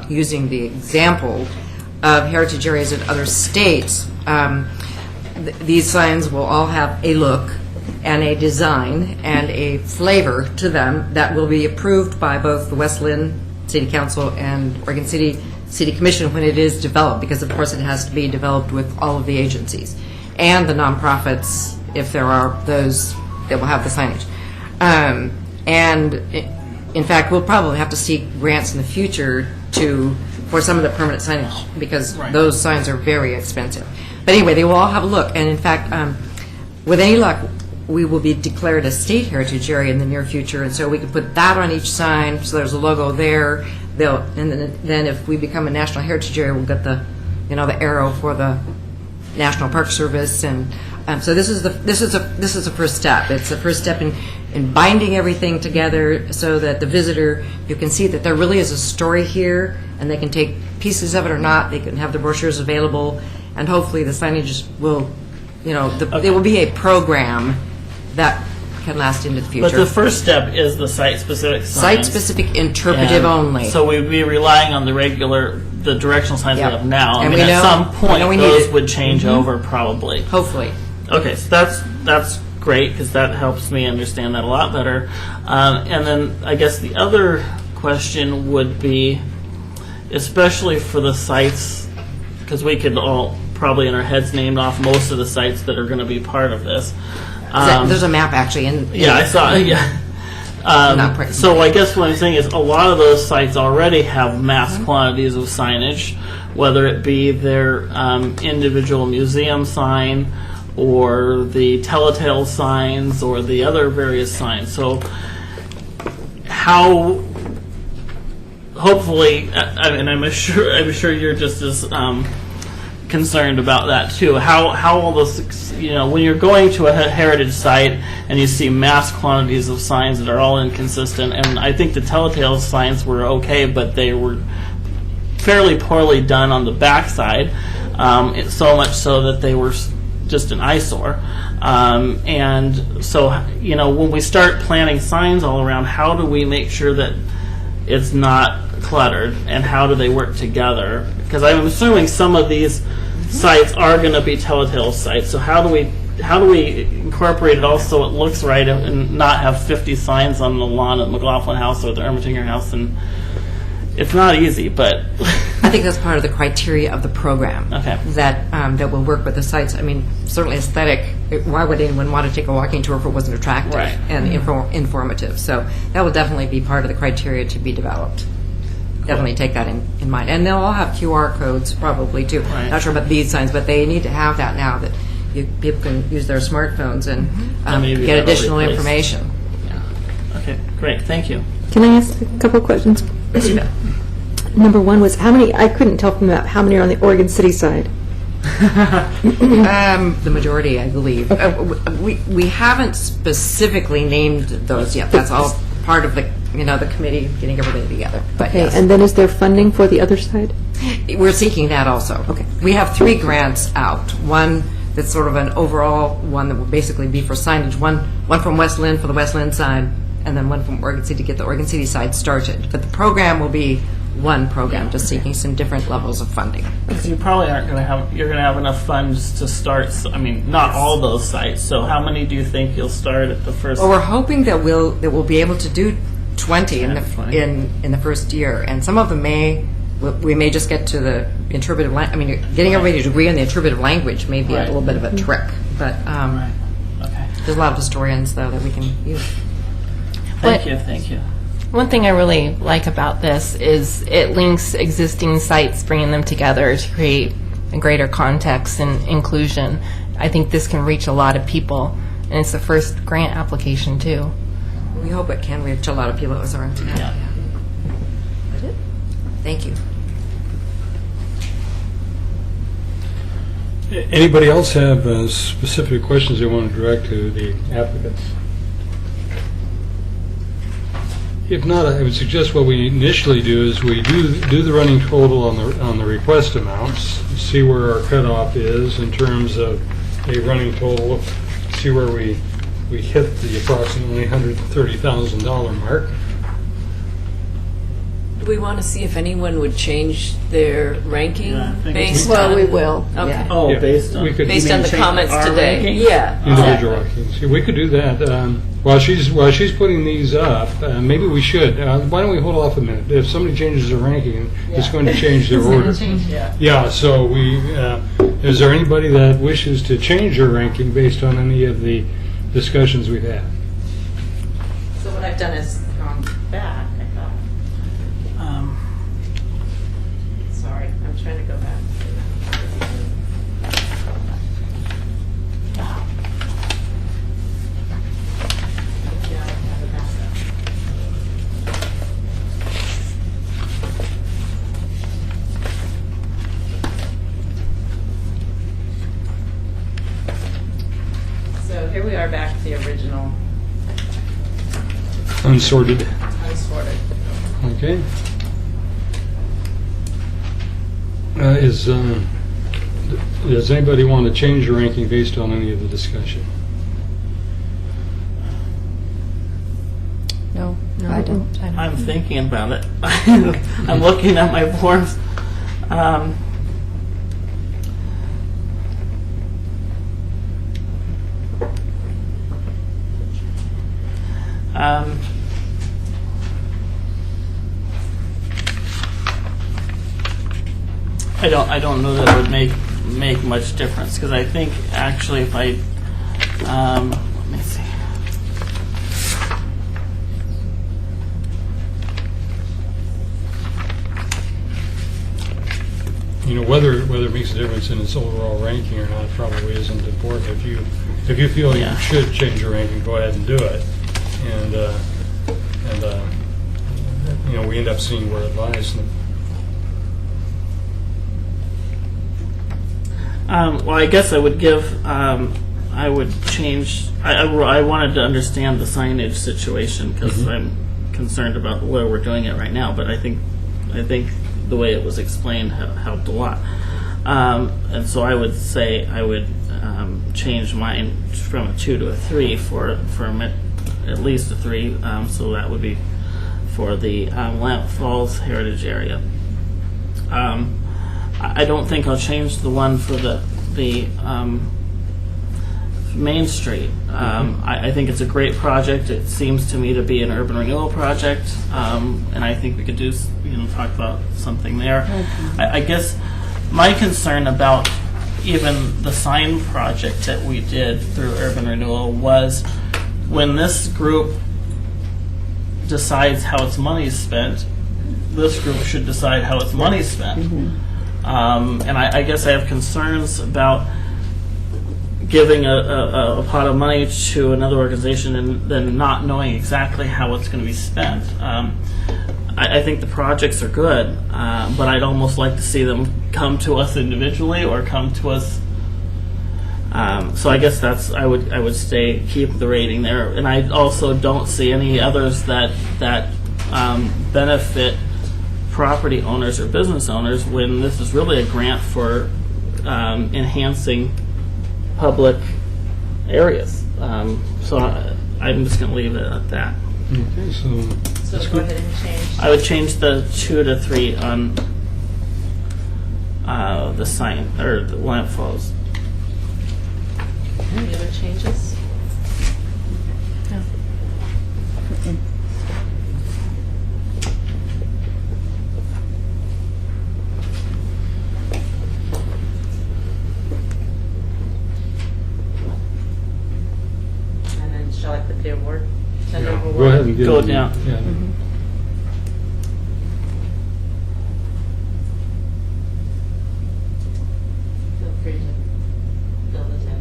using the example of heritage areas in other states. These signs will all have a look and a design and a flavor to them that will be approved by both the West Lynn City Council and Oregon City Commission when it is developed, because of course it has to be developed with all of the agencies and the nonprofits, if there are those that will have the signage. And in fact, we'll probably have to seek grants in the future for some of the permanent signage, because those signs are very expensive. But anyway, they will all have a look. And in fact, with any luck, we will be declared a state heritage area in the near future, and so we can put that on each sign. So there's a logo there. And then if we become a national heritage area, we'll get the arrow for the National Park Service. And so this is the first step. It's the first step in in binding everything together so that the visitor, you can see that there really is a story here, and they can take pieces of it or not. They can have the brochures available, and hopefully the signage will, there will be a program that can last into the future. But the first step is the site-specific signs. Site-specific interpretive And only. So we'd be relying on the directional signs Yep. we have now. And I we mean, at know- some we point, know we need those it. would change over probably. Hopefully. Okay, so that's great, because that helps me understand that a lot better. And then I guess the other question would be, especially for the sites, because we could all probably in our heads named off most of the sites that are going to be part of this. There's a map actually. Yeah, I saw it. Yeah. Not So I guess what I'm saying is a lot of those sites already have mass quantities of signage, whether it be their individual museum sign or the telltale signs or the other various signs. So how, hopefully, and I'm sure you're just as concerned about that too. How all this, when you're going to a heritage site and you see mass quantities of signs that are all inconsistent, and I think the telltale signs were okay, but they were fairly poorly done on the backside, so much so that they were just an eyesore. And so, when we start planning signs all around, how do we make sure that it's not cluttered, and how do they work together? Because I'm assuming some of these sites are going to be telltale sites. So how do we incorporate it all so it looks right and not have 50 signs on the lawn at McLaughlin House or the Ermitinger House? And it's not easy, but I think that's part of the criteria of the program. Okay. That will work with the sites. I mean, certainly aesthetic. Why would anyone want to take a walking tour if it wasn't attractive Right. and informative? So that will definitely be part of the criteria to be developed. Definitely take that in mind. And they'll all have QR codes probably too. Right. Not sure about these signs, but they need to have that now that people can use their smartphones and maybe get that'll additional replace- information. okay, great, thank you. Can I ask a couple questions? Number one was I couldn't tell from the map how many are on the Oregon City side. The majority, I believe. We haven't specifically named those yet. That's all part of the the committee getting everybody together. But Okay, yes. and then is there funding for the other side? We're seeking that also. Okay. We have 3 grants out. One that's sort of an overall one that will basically be for signage. One from West Lynn for the West Lynn side, and then one from Oregon City to get the Oregon City side started. But the program will be one program, just seeking some different levels of funding. Because you probably aren't going to have, you're going to have enough funds to start, I mean, not all those sites. So how many do you think you'll start at the first? Well, we're hoping that we'll be able to do 20 in the first year, and some of them we may just get to the interpretive. Getting everybody to agree on the interpretive language may be a little bit of a trick, but Okay. there's a lot of historians though that we can use. Thank you. One thing I really like about this is it links existing sites, bringing them together to create a greater context and inclusion. I think this can reach a lot of people, and it's the first grant application too. We hope it can reach a lot of people. It was our intent. Yeah. Thank you. Anybody else have specific questions they want to direct to the applicants? If not, I would suggest what we initially do is we do the running total on the request amounts, see where our cutoff is in terms of a running total, see where we hit the approximately $130,000 mark. Do we want to see if anyone would change their ranking Yeah, I think based Well, on? we will. Okay. yeah. Oh, Yeah, based on we could- Based on the change comments our today. ranking? Yeah. Individual exactly. rankings. Yeah, we could do that. While she's putting these up, maybe we should. Why don't we hold off a minute? If somebody changes their ranking, it's going to change their order. Yeah. So is there anybody that wishes to change their ranking based on any of the discussions we've had? So what I've done is gone back, I thought. Sorry, I'm trying to go back. Yeah, I have it back up. So here we are back to the original Unsorted. Unsorted. Okay. Does anybody want to change the ranking based on any of the discussion? No, I don't. I'm thinking about it. I'm looking at my forms. I don't know that it would make much difference, because I think actually if I let me see. Whether it makes a difference in its overall ranking or not probably isn't important. If you feel you should change your ranking, go ahead and do it. And we end up seeing where it lies. Well, I guess I would I would change. I wanted to understand the signage situation, because I'm concerned about where we're doing it right now. But I think the way it was explained helped a lot. And so I would say I would change mine from a 2 to a 3 from at least a 3. So that would be for the Lamp Falls Heritage Area. I don't think I'll change the one for the Main Street. I think it's a great project. It seems to me to be an urban renewal project, and I think we could do talk about something there. I guess my concern about even the sign project that we did through urban renewal was when this group decides how its money is spent, this group should decide how its money is spent. And I guess I have concerns about giving a pot of money to another organization and then not knowing exactly how it's going to be spent. I think the projects are good, but I'd almost like to see them come to us individually or come to us. So I guess I would keep the rating there, and I also don't see any others that benefit property owners or business owners when this is really a grant for enhancing public areas. So I'm just going to leave it at that. Okay, so go ahead and change. I would change the 2 to 3 on the sign or the Lamp Falls. Any other changes? No. And then shall I put the award? Send over go award? ahead and Go down. Yeah. Feel free to fill this in.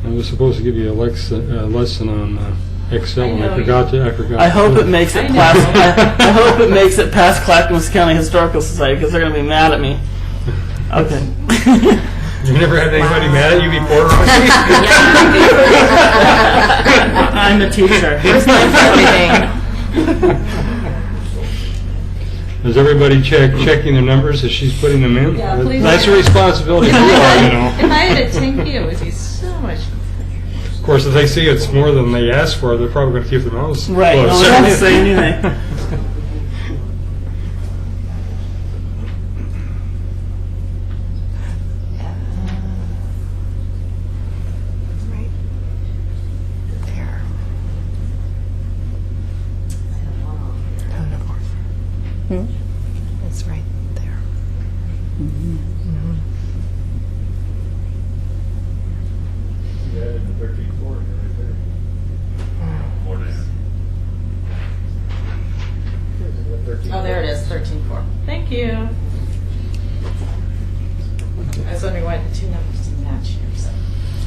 I was supposed to give you a lesson on Excel, and I forgot. I hope it makes it past. I hope it makes it past Clackamas County Historical Society, because they're going to be mad at me. Okay. You've never had anybody mad at you before, Rosie? I'm a teacher. Is everybody checking their numbers as she's putting them in? Yeah, please. That's a responsibility for you, If I had a 10Q, it would be so much. Of course, if they see it's more than they asked for, they're probably going to keep their mouths Right. No, closed. they don't say anything. Right there. Oh, no. It's right there. Oh, there it is, 13.4. Thank you. I was wondering why the two numbers didn't match here, so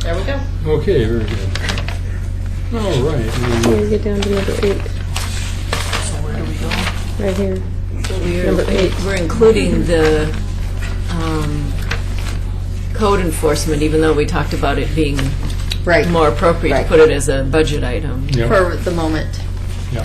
there we go. Okay, very good. All right. Here, get down to number 8. So where do we go? Right here. So Number 8. we're including the code enforcement, even though we talked about it being Right. more appropriate to Right. put it as a budget item. Yep. For the moment. Yeah.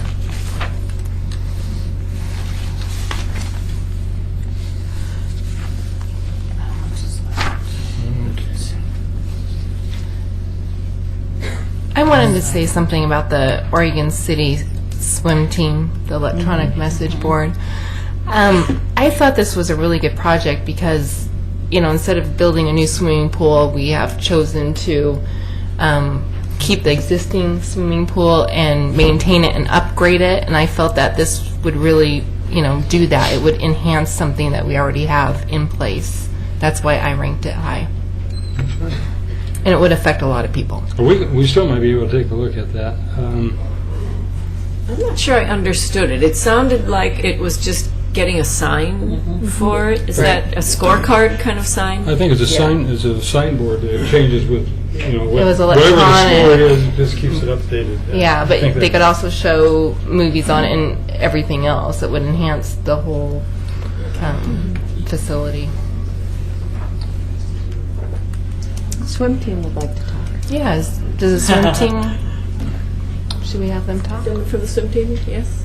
I wanted to say something about the Oregon City swim team, the electronic message board. I thought this was a really good project because, instead of building a new swimming pool, we have chosen to keep the existing swimming pool and maintain it and upgrade it. And I felt that this would really, do that. It would enhance something that we already have in place. That's why I ranked it high. And it would affect a lot of people. We still might be able to take a look at that. I'm not sure I understood it. It sounded like it was just getting a sign for it. Is that a scorecard kind of sign? I think it's a sign. It's a signboard that changes with was whatever the electronic. score is. It just keeps it updated. Yeah, I but think they that- could also show movies on it and everything else that would enhance the whole facility. Swim team would like to talk. Yes. Does the swim team? Should we have them talk? Someone for the swim team? Yes.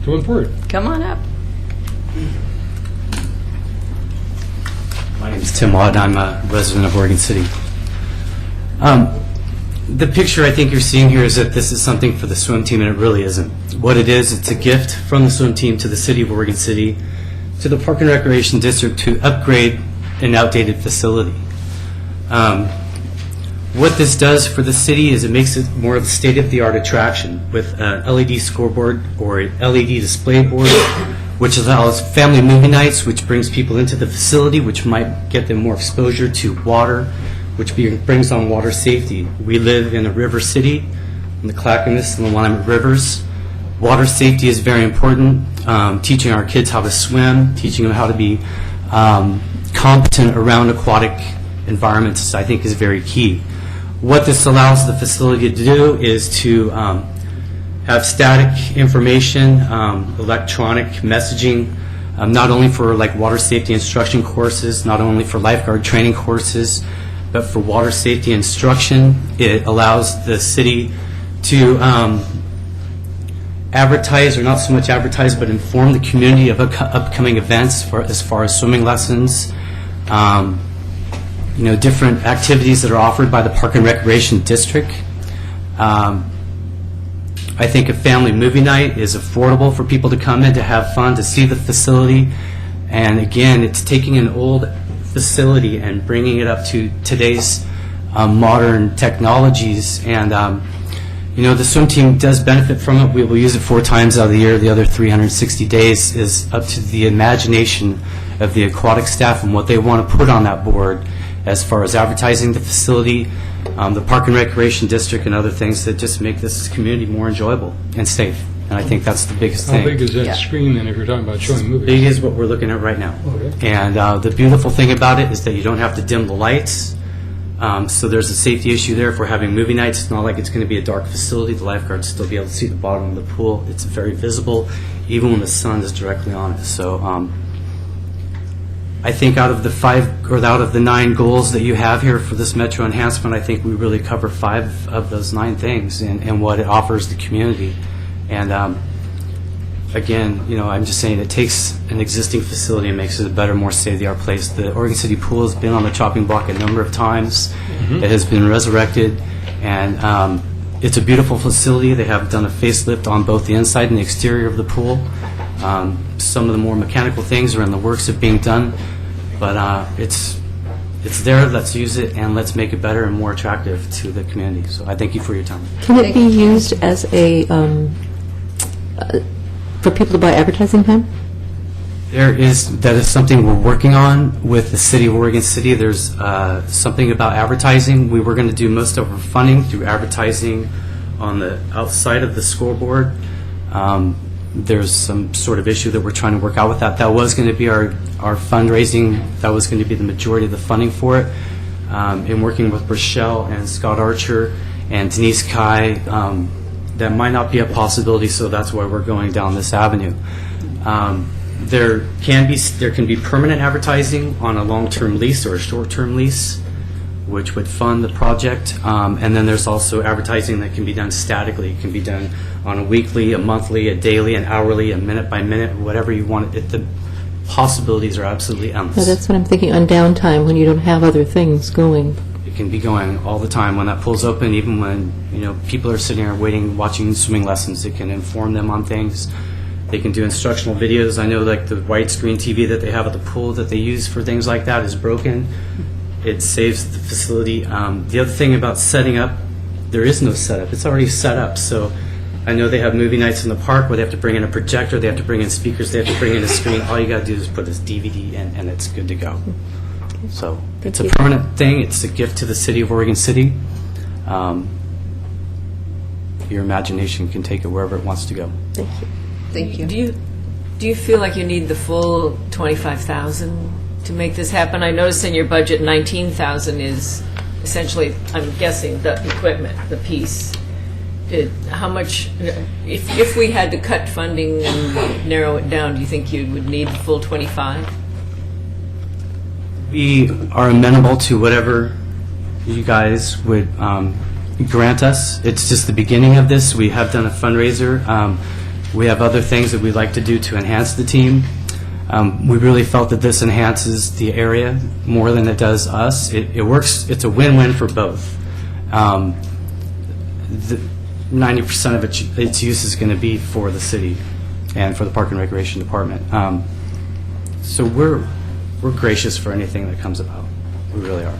Going forward. Come on up. My name is Tim Watt. I'm a resident of Oregon City. The picture I think you're seeing here is that this is something for the swim team, and it really isn't. What it is, it's a gift from the swim team to the city of Oregon City, to the Park and Recreation District to upgrade an outdated facility. What this does for the city is it makes it more of a state-of-the-art attraction with an LED scoreboard or an LED display board, which allows family movie nights, which brings people into the facility, which might get them more exposure to water, which brings on water safety. We live in a river city, in the Clackamas and the Willamette Rivers. Water safety is very important. Teaching our kids how to swim, teaching them how to be competent around aquatic environments, I think, is very key. What this allows the facility to do is to have static information, electronic messaging, not only for like water safety instruction courses, not only for lifeguard training courses, but for water safety instruction. It allows the city to advertise, or not so much advertise, but inform the community of upcoming events as far as swimming lessons, different activities that are offered by the Park and Recreation District. I think a family movie night is affordable for people to come in to have fun, to see the facility. And again, it's taking an old facility and bringing it up to today's modern technologies. And, the swim team does benefit from it. We will use it 4 times out of the year. The other 360 days is up to the imagination of the aquatic staff and what they want to put on that board as far as advertising the facility, the Park and Recreation District, and other things that just make this community more enjoyable and safe. And I think that's the biggest How thing. big is that screen then if you're talking about showing movies? Big is what we're looking at right now. Okay. And the beautiful thing about it is that you don't have to dim the lights. So there's a safety issue there. If we're having movie nights, it's not like it's going to be a dark facility. The lifeguards still be able to see the bottom of the pool. It's very visible, even when the sun is directly on it. So I think out of the 9 goals that you have here for this Metro Enhancement, I think we really cover 5 of those 9 things and what it offers the community. And again, I'm just saying it takes an existing facility and makes it a better, more state-of-the-art place. The Oregon City Pool has been on the chopping block a number of times. It has been resurrected, and it's a beautiful facility. They have done a facelift on both the inside and the exterior of the pool. Some of the more mechanical things are in the works of being done, but it's there. Let's use it, and let's make it better and more attractive to the community. So I thank you for your time. Can it be used as a, for people to buy advertising time? That is something we're working on with the City of Oregon City. There's something about advertising. We were going to do most of our funding through advertising on the outside of the scoreboard. There's some sort of issue that we're trying to work out with that. That was going to be our fundraising. That was going to be the majority of the funding for it. In working with Rochelle and Scott Archer and Denise Kai, that might not be a possibility, so that's why we're going down this avenue. There can be permanent advertising on a long-term lease or a short-term lease, which would fund the project. And then there's also advertising that can be done statically. It can be done on a weekly, a monthly, a daily, an hourly, a minute by minute, whatever you want. The possibilities are absolutely endless. Yeah, that's what I'm thinking on downtime when you don't have other things going. It can be going all the time when that pool's open, even when people are sitting there waiting, watching swimming lessons. It can inform them on things. They can do instructional videos. I know like the widescreen TV that they have at the pool that they use for things like that is broken. It saves the facility. The other thing about setting up, there is no setup. It's already set up. So I know they have movie nights in the park where they have to bring in a projector, they have to bring in speakers, they have to bring in a screen. All you got to do is put this DVD in, and it's good to go. So it's a permanent thing. It's a gift to the city of Oregon City. Your imagination can take it wherever it wants to go. Thank you. Thank you. Do you feel like you need the full 25,000 to make this happen? I noticed in your budget 19,000 is essentially, I'm guessing, the equipment, the piece. How much, if we had to cut funding and narrow it down, do you think you would need the full 25? We are amenable to whatever you guys would grant us. It's just the beginning of this. We have done a fundraiser. We have other things that we'd like to do to enhance the team. We really felt that this enhances the area more than it does us. It works. It's a win-win for both. 90% of its use is going to be for the city and for the Park and Recreation Department. So we're gracious for anything that comes about. We really are.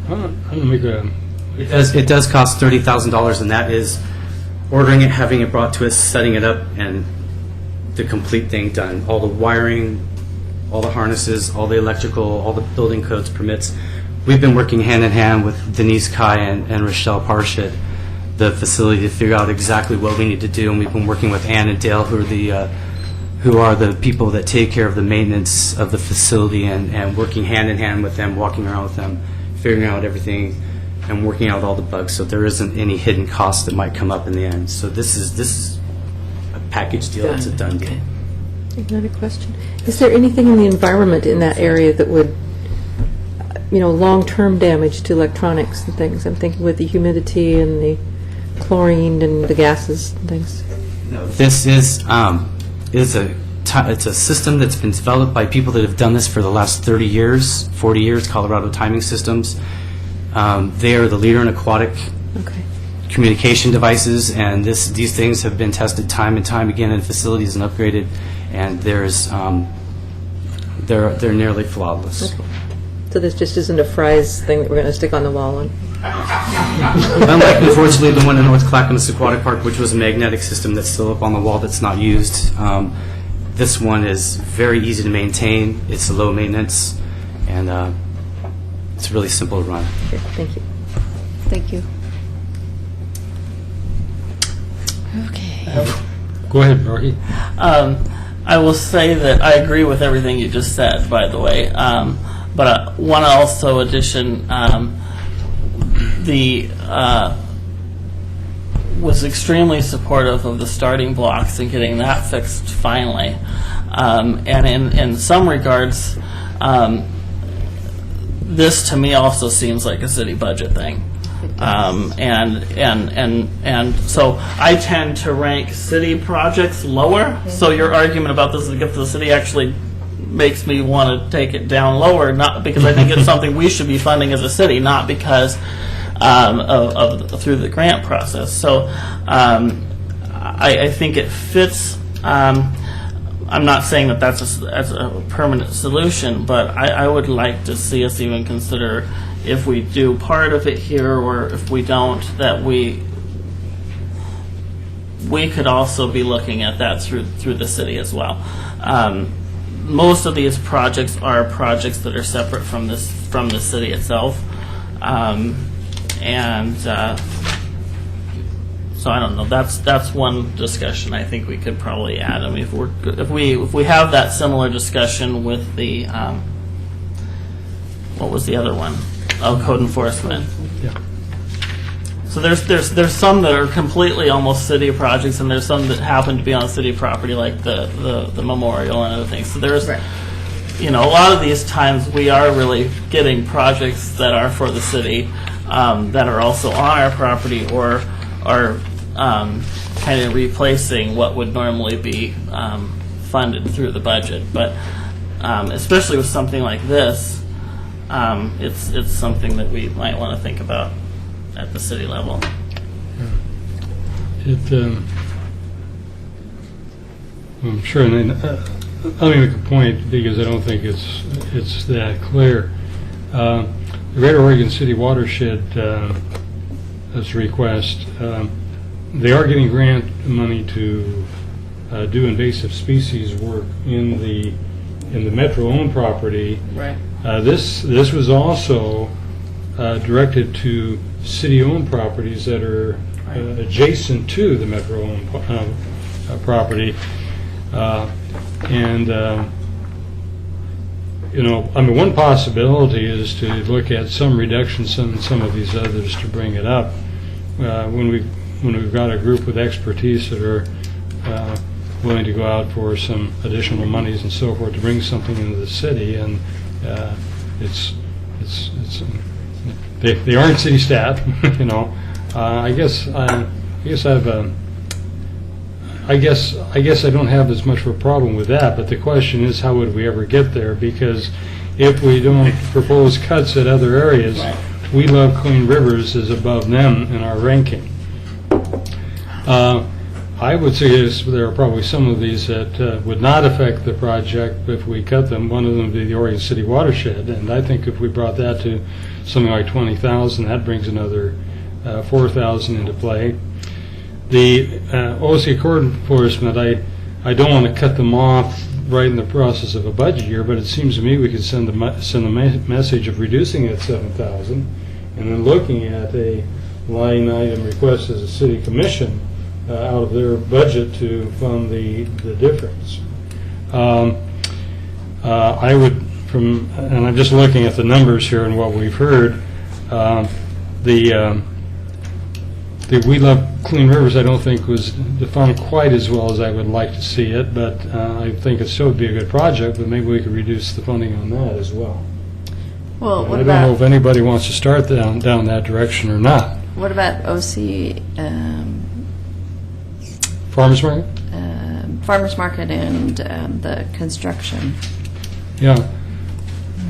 I'm going to make a... It does cost $30,000, and that is ordering it, having it brought to us, setting it up, and the complete thing done. All the wiring, all the harnesses, all the electrical, all the building codes, permits. We've been working hand in hand with Denise Kai and Rochelle Parshett, the facility, to figure out exactly what we need to do, and we've been working with Ann and Dale, who are the people that take care of the maintenance of the facility, and working hand in hand with them, walking around with them, figuring out everything, and working out all the bugs, so there isn't any hidden costs that might come up in the end. So this is a package deal. It's a done deal. Another question. Is there anything in the environment in that area that would, long-term damage to electronics and things? I'm thinking with the humidity and the chlorine and the gases and things. No, this is it's a system that's been developed by people that have done this for the last 30 years, 40 years, Colorado Timing Systems. They are the leader in aquatic communication devices, and these things have been tested time and time again in facilities and upgraded, and they're nearly flawless. Okay. So this just isn't a Fry's thing that we're going to stick on the wall on? Unlike, unfortunately, the one in North Clackamas Aquatic Park, which was a magnetic system that's still up on the wall that's not used. This one is very easy to maintain. It's low maintenance, and it's really simple to run. Okay, thank you. Thank you. Okay. Go ahead, Rocky. I will say that I agree with everything you just said, by the way. But one also addition, was extremely supportive of the starting blocks and getting that fixed finally. And in some regards, this to me also seems like a city budget thing. And so I tend to rank city projects lower. So your argument about this is a gift to the city actually makes me want to take it down lower, not because I think it's something we should be funding as a city, not because through the grant process. So I think it fits. I'm not saying that that's a permanent solution, but I would like to see us even consider, if we do part of it here or if we don't, that we could also be looking at that through the city as well. Most of these projects are projects that are separate from the city itself, so I don't know. That's one discussion I think we could probably add. I mean, if we have that similar discussion with the what was the other one? Oh, code enforcement. Yeah. So there's some that are completely almost city projects, and there's some that happen to be on city property, like the memorial and other things. So there's, a lot of these times we are really getting projects that are for the city, that are also on our property, or are kind of replacing what would normally be funded through the budget. But especially with something like this, it's something that we might want to think about at the city level. I'm sure, and then, let me make a point, because I don't think it's that clear. The Greater Oregon City Watershed, as a request, they are getting grant money to do invasive species work in the Metro-owned property. Right. This was also directed to city-owned properties that are adjacent to the Metro-owned property. One possibility is to look at some reductions in some of these others to bring it up. When we've got a group with expertise that are willing to go out for some additional monies and so forth to bring something into the city, and they aren't city staff, I guess I don't have as much of a problem with that, but the question is, how would we ever get there? Because if we don't propose cuts at other areas, We Love Clean Rivers is above them in our ranking. I would suggest there are probably some of these that would not affect the project if we cut them. One of them would be the Oregon City Watershed, and I think if we brought that to something like 20,000, that brings another 4,000 into play. The OC Accord Enforcement, I don't want to cut them off right in the process of a budget year, but it seems to me we could send a message of reducing it 7,000, and then looking at a line item request as a city commission out of their budget to fund the difference. I would, and I'm just looking at the numbers here and what we've heard, the We Love Clean Rivers I don't think was defined quite as well as I would like to see it, but I think it still would be a good project, but maybe we could reduce the funding on that as well. Well, what I don't know if anybody wants to start down that direction or not. What about OC Farmers Market? Farmers Market and the construction? Yeah.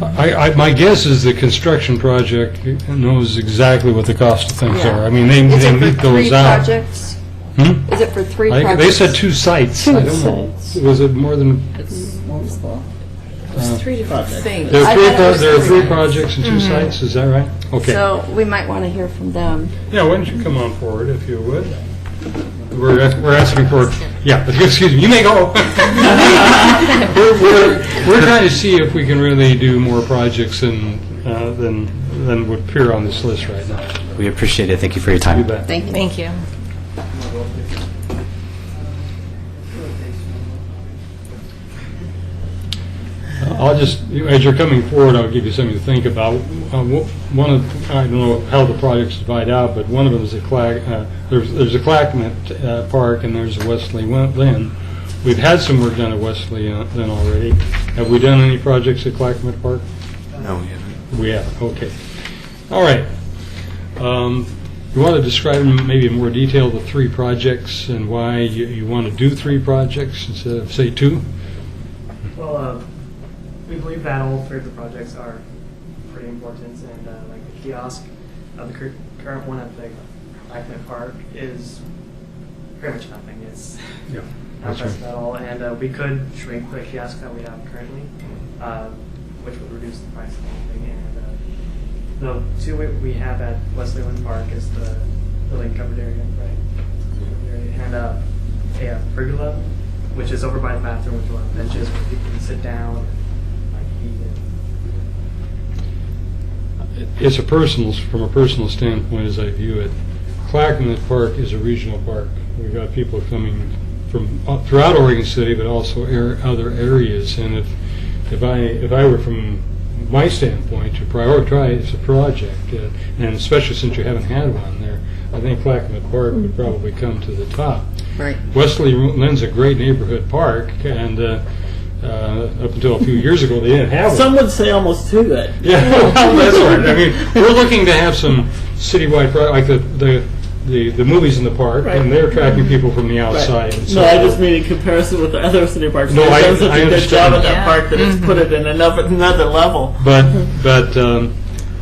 My guess is the construction project knows exactly what the cost of things Yeah. are. I mean, they meet those out. Projects? Hmm? Is it for three projects? They said 2 sites. I don't know. Was it more than? There's 3 different things. There are 3 projects and 2 sites. Is that right? Okay. So we might want to hear from them. Yeah. Why don't you come on forward if you would? We're asking for. Yeah. Excuse me. You may go. we're trying to see if we can really do more projects than would appear on this list right now. We appreciate it. Thank you for your time. You bet. Thank you. Thank you. I'll just, as you're coming forward, I'll give you something to think about. One of, I don't know how the projects divide out, but one of them is there's a Clackamas Park and there's a Wesley Lynn. We've had some work done at Wesley Lynn already. Have we done any projects at Clackamas Park? No, we haven't. We haven't, okay. All right. You want to describe in maybe in more detail the 3 projects and why you want to do 3 projects instead of, say, 2? Well, we believe that all 3 of the projects are pretty important, and like the kiosk, the current one at the Clackamas Park is pretty much nothing. It's not impressive at all, and we could shrink the kiosk that we have currently, which would reduce the price of anything. And the 2 we have at Wesley Lynn Park is the building covered area, right? And a pergola, which is over by the bathroom with a lot of benches where people can sit down. It's from a personal standpoint as I view it. Clackamas Park is a regional park. We've got people coming from throughout Oregon City, but also other areas. And if I were from my standpoint to prioritize a project, and especially since you haven't had one there, I think Clackamas Park would probably come to the top. Right. Wesley Lynn's a great neighborhood park, and up until a few years ago, they didn't have Some one. would say almost too good. Yeah, well, that's right. I mean, we're looking to have some citywide, like the movies in the park, Right. and they're attracting people from the outside. And so No, I just mean in comparison with the other city parks. No, They've I done such a good understand. job at that Yeah. park that it's put it in another level. But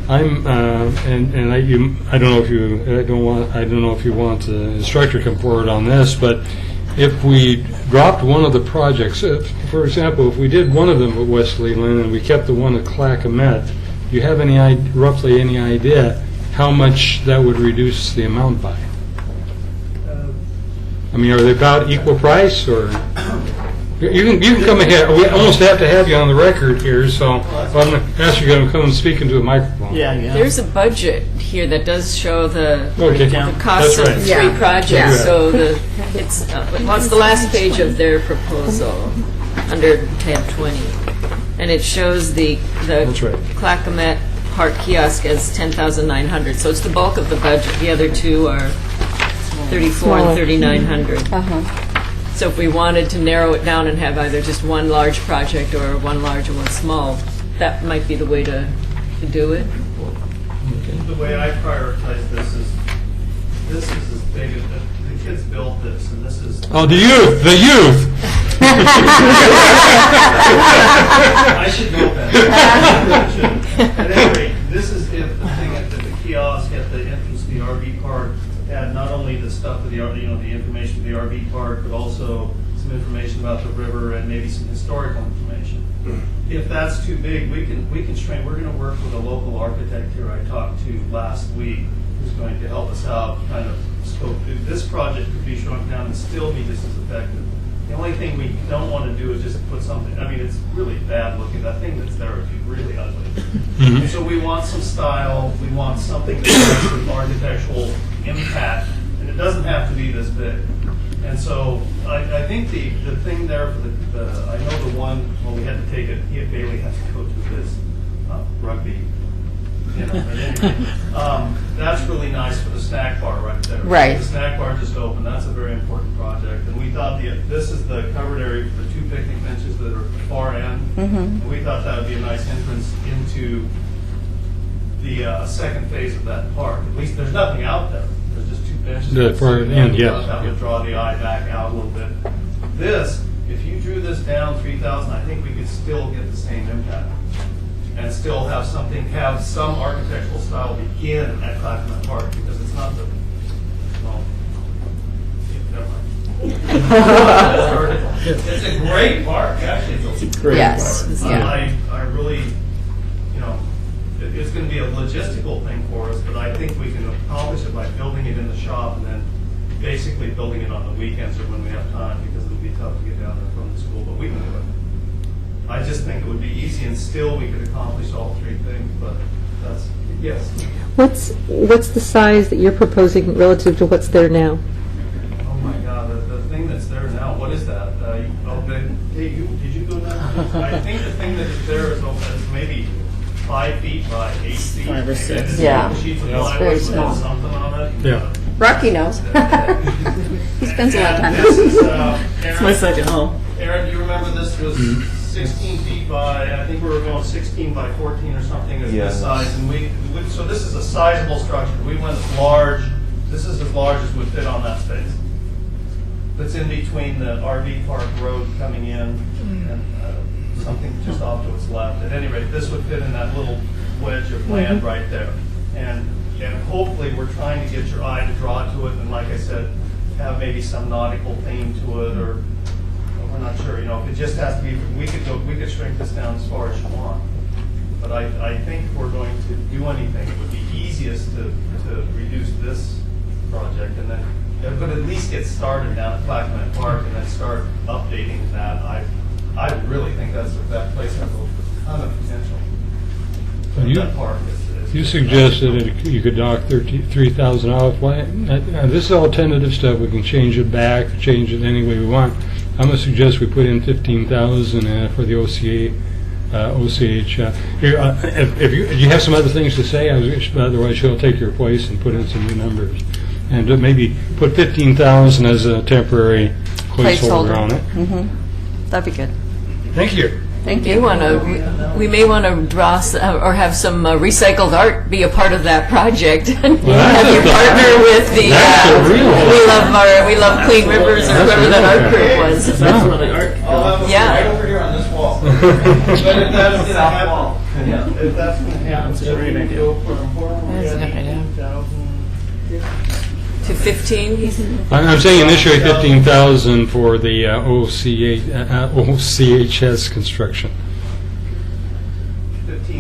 I'm and I don't know if you I don't know if you want the instructor to come forward on this, but if we dropped one of the projects, for example, if we did one of them at Wesley Lynn and we kept the one at Clackamas, do you have roughly any idea how much that would reduce the amount by? I mean, are they about equal price, or you can come ahead? We almost have to have you on the record here, so I'm going to ask you to come and speak into a microphone. Yeah. There's a budget here that does show the Okay, the cost that's of right. the Yeah. three projects. Yeah. So it's the last page of their proposal under tab 20, and it shows the That's right. Clackamas Park kiosk as 10,900. So it's the bulk of the budget. The other two are 34 and 3,900. So if we wanted to narrow it down and have either just one large project or one large and one small, that might be the way to do it. The way I prioritize this is as big as the kids built this, and this is. Oh, the youth! I should know that. At any rate, this is if the thing at the kiosk at the entrance to the RV park had not only the stuff of the the information of the RV park, but also some information about the river and maybe some historical information. If that's too big, we can shrink. We're going to work with a local architect here I talked to last week, who's going to help us out, kind of scope. This project could be shrunk down and still be just as effective. The only thing we don't want to do is just put something. I mean, it's really bad looking. That thing that's there is really ugly. And so we want some style. We want something that has some architectural impact, and it doesn't have to be this big. And so I think the thing there for the I know the one, well, we had to take it, Bailey has to go to this rugby, but anyway, that's really nice for the snack bar right there. Right. The snack bar just opened, that's a very important project, and we thought this is the covered area for the two picnic benches that are at the far end, and we thought that would be a nice entrance into the second phase of that park. At least there's nothing out there. There's just two benches. The far end, yes. That would draw the eye back out a little bit. This, if you drew this down 3,000, I think we could still get the same impact and still have some architectural style begin at Clackamas Park, because it's not the, well, never mind. It's a great park, actually. It's a great Yes, park. yeah. I really, it's going to be a logistical thing for us, but I think we can accomplish it by building it in the shop and then basically building it on the weekends or when we have time, because it'll be tough to get down there from the school, but we can do it. I just think it would be easy, and still we could accomplish all three things, but that's, yes. What's the size that you're proposing relative to what's there now? Oh my God, the thing that's there now, what is that? Did you go down? I think the thing that is there is maybe 5 feet by 8 feet. 5 or 6. Yeah. Sheets of It's plywood very with small. something on it. Yeah. Rocky knows. He spends a lot of time. This is, It's my second home. Aaron, do you remember this was 16 feet by, I think we were going 16 by 14 or something as this size, and so this is a sizable structure. We went large, this is as large as would fit on that space. That's in between the RV park road coming in and something just off to its left. At any rate, this would fit in that little wedge of land right there. And hopefully we're trying to get your eye to draw to it, and like I said, have maybe some nautical theme to it, or we're not sure. If it just has to be, we could shrink this down as far as you want. But I think if we're going to do anything, it would be easiest to reduce this project, and then but at least get started down at Clackamas Park and then start updating that. I really think that place has a ton of potential. That park is You suggested that you could knock 3,000 off. Why? This is all tentative stuff. We can change it back, change it any way we want. I'm going to suggest we put in 15,000 for the OCH. If you have some other things to say, otherwise she'll take your place and put in some new numbers. and to maybe put 15,000 as a temporary placeholder on it. That'd be good. Thank you. Thank We you. we may want to draw or have some recycled art be a part of that project. And have you partner with the we love Clean Rivers or whoever that art group was. That's where the art. Yeah. Right over here on this wall. But if that's gonna happen, if that's gonna happen, that's a great idea. go from That's a good idea. 4,000. To 15? I'm saying initially 15,000 for the OCHS construction.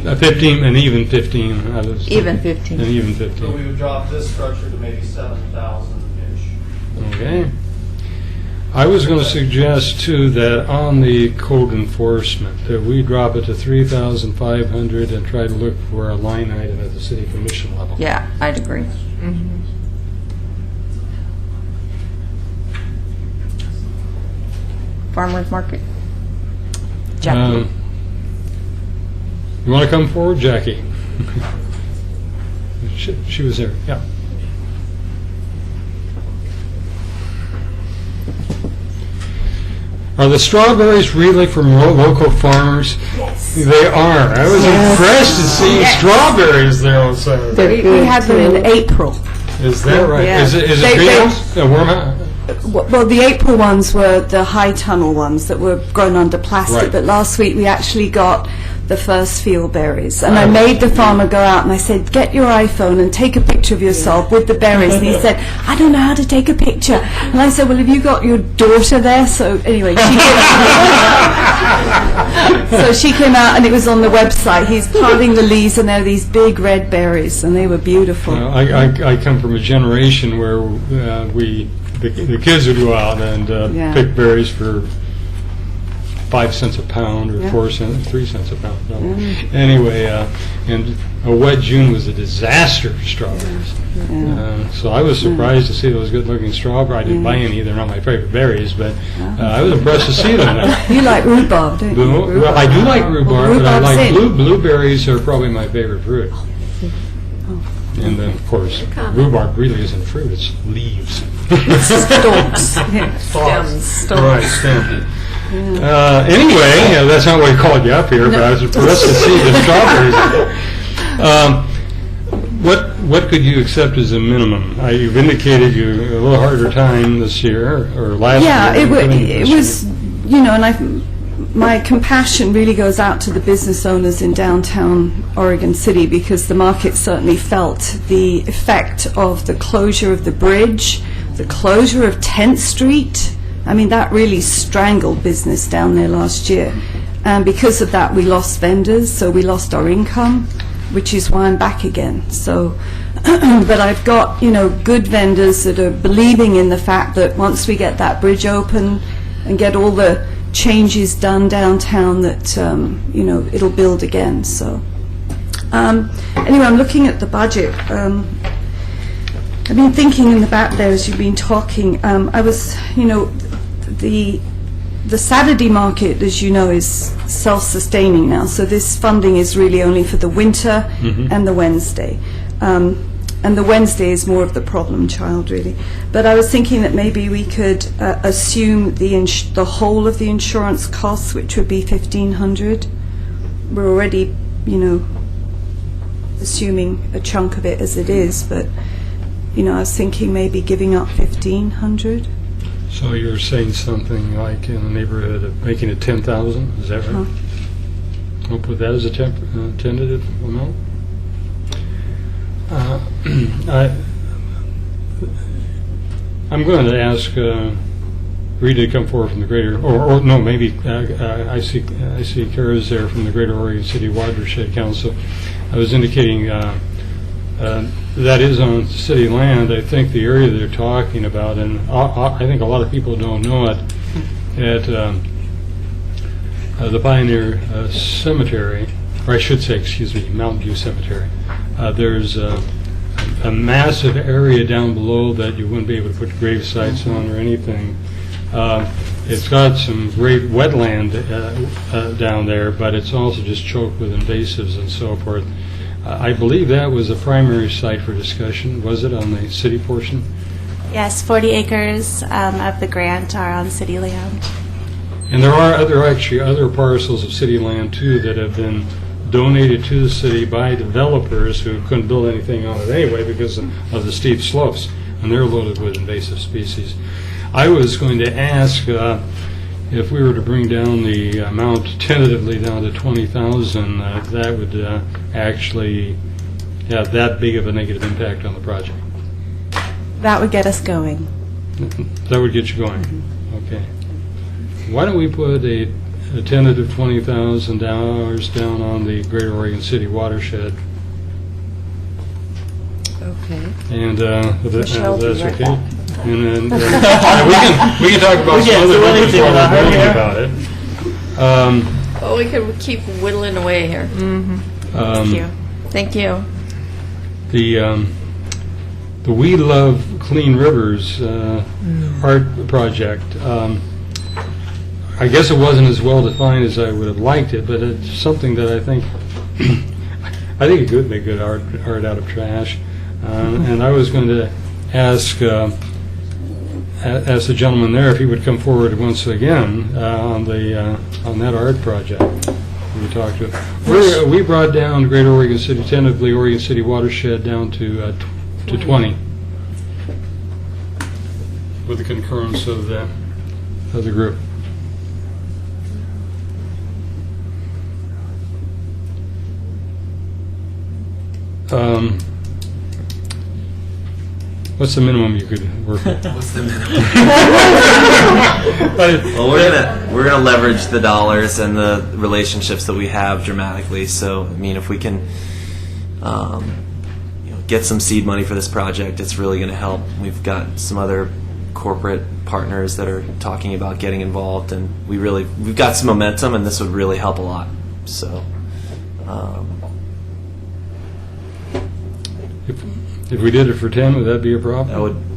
15 and even 15. Even 15. And even So we 15. would drop this structure to maybe 7,000-ish. Okay. I was going to suggest too that on the code enforcement that we drop it to 3,500 and try to look for a line item at the city commission level. Yeah, I'd agree. Farmers Market. Jackie. You want to come forward, Jackie? She was there. Yeah. Are the strawberries really from local farmers? Yes. They are. I was impressed to see strawberries there on Saturday. We had them in April. Is that right? Yeah. Is it greenhouse? A wormhouse? Well, the April ones were the high tunnel ones that were grown under plastic, Right. but last week we actually got the first field berries. And I made the farmer go out and I said, get your iPhone and take a picture of yourself with the berries. And he said, I don't know how to take a picture. And I said, well, have you got your daughter there? So anyway, so she came out and it was on the website. He's parting the leaves and there are these big red berries and they were beautiful. I come from a generation where the kids would go out and pick berries for 5 cents a pound or 4 cents, 3 cents a pound. No. Anyway, and a wet June was a disaster for strawberries. So I was surprised to see those good-looking strawberries. I didn't buy any; they're not my favorite berries, but I was impressed to see them. You like rhubarb, don't you? Well, I do like rhubarb, but I Rhubarb's like in. blueberries are probably my favorite fruit. And then, of course, rhubarb really isn't fruit; it's leaves. Stalks. Stems. Right, stem. Anyway, that's not why I called you up here, but I was impressed to see the strawberries. What could you accept as a minimum? You've indicated you a little harder time this year or last year. It was, and my compassion really goes out to the business owners in downtown Oregon City because the market certainly felt the effect of the closure of the bridge, the closure of 10th Street. I mean, that really strangled business down there last year. And because of that, we lost vendors, so we lost our income, which is why I'm back again. So, but I've got, good vendors that are believing in the fact that once we get that bridge open and get all the changes done downtown that, it'll build again. So, anyway, I'm looking at the budget. I've been thinking in the back there as you've been talking. I was, the Saturday market, as you know, is self-sustaining now. So this funding is really only for the winter and the Wednesday. And the Wednesday is more of the problem child, really. But I was thinking that maybe we could assume the whole of the insurance costs, which would be $1,500. We're already, assuming a chunk of it as it is, but I was thinking maybe giving up $1,500. So you're saying something like in the neighborhood of making it 10,000? Is that right? We'll put that as a tentative amount. I'm going to ask Rita to come forward from the Greater, or no, maybe I see Kara's there from the Greater Oregon City Watershed Council. I was indicating that is on city land. I think the area they're talking about, and I think a lot of people don't know it, at the Pioneer Cemetery, or I should say, Mountain View Cemetery. There's a massive area down below that you wouldn't be able to put grave sites on or anything. It's got some great wetland down there, but it's also just choked with invasives and so forth. I believe that was a primary site for discussion, was it, on the city portion? Yes, 40 acres of the grant are on city land. And there are other parcels of city land too that have been donated to the city by developers who couldn't build anything on it anyway because of the steep slopes, and they're loaded with invasive species. I was going to ask if we were to bring down the amount tentatively down to 20,000, that would actually have that big of a negative impact on the project. That would get us going. That would get you going. Okay. Why don't we put a tentative $20,000 down on the Greater Oregon City watershed? Okay. And Michelle, that's be right okay. back. And then we can talk about some other things while we're talking about it. Well, we could keep whittling away here. Thank you. Thank you. The We Love Clean Rivers art project. I guess it wasn't as well defined as I would have liked it, but it's something that I think it could make good art out of trash. And I was going to ask the gentleman there if he would come forward once again on that art project. We talked to. We brought down Greater Oregon City, tentatively Oregon City watershed down to 20, with the concurrence of the group. What's the minimum you could work with? What's the minimum? Well, we're gonna leverage the dollars and the relationships that we have dramatically. So, I mean, if we can, get some seed money for this project, it's really going to help. We've got some other corporate partners that are talking about getting involved, and we've got some momentum, and this would really help a lot. So. If we did it for 10, would that be a problem?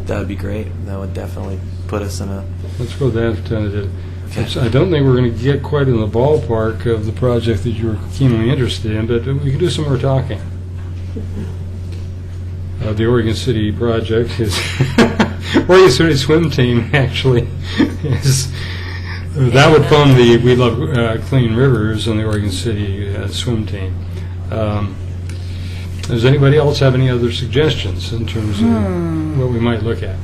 That would be great. That would definitely put us in a. Let's go with that tentative. Okay. I don't think we're going to get quite in the ballpark of the project that you were keenly interested in, but we can do some more talking. The Oregon City project is Oregon City swim team actually is that would fund the We Love Clean Rivers and the Oregon City swim team. Does anybody else have any other suggestions in terms of what we might look at?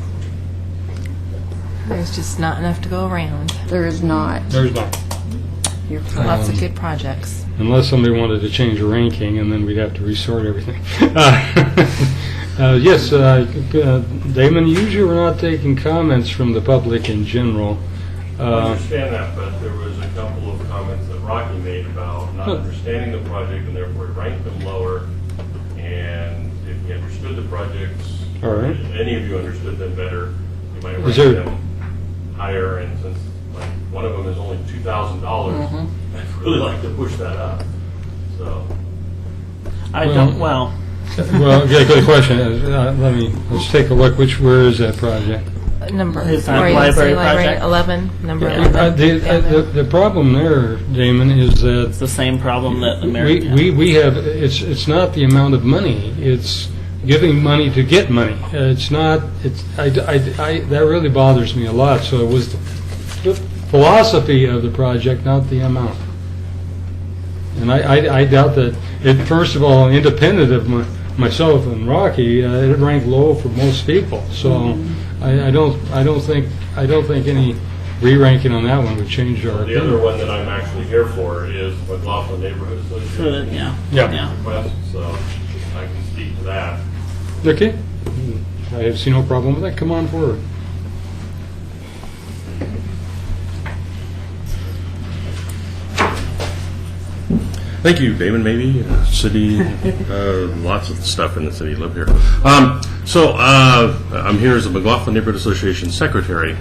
There's just not enough to go around. There is not. There's not. Lots of good projects. Unless somebody wanted to change the ranking, and then we'd have to resort everything. Yes, Damon, usually we're not taking comments from the public in general. I understand that, but there was a couple of comments that Rocky made about not understanding the project and therefore ranked them lower. And if you understood the projects, all right, any of you understood them better, you might have Is ranked there- them higher. And since one of them is only $2,000, I'd really like to push that up. So Well, yeah, good question. Let's take a look. Where is that project? Number. Is that Oregon library City Library, project? 11, number Yeah. 11. The problem there, Damon, is that It's the same problem that America. we have. It's not the amount of money. It's giving money to get money. It's not. That really bothers me a lot. So it was the philosophy of the project, not the amount. And I doubt that it. First of all, independent of myself and Rocky, it ranked low for most people. So I don't think any re-ranking on that one would change our. the other one that I'm actually here for is McLaughlin Neighborhood Association. Yeah. Request, so I can speak to that. Okay. I see no problem with that. Come on forward. Thank you, Damon. Maybe city, lots of stuff in the city. Live here. So I'm here as a McLaughlin Neighborhood Association secretary.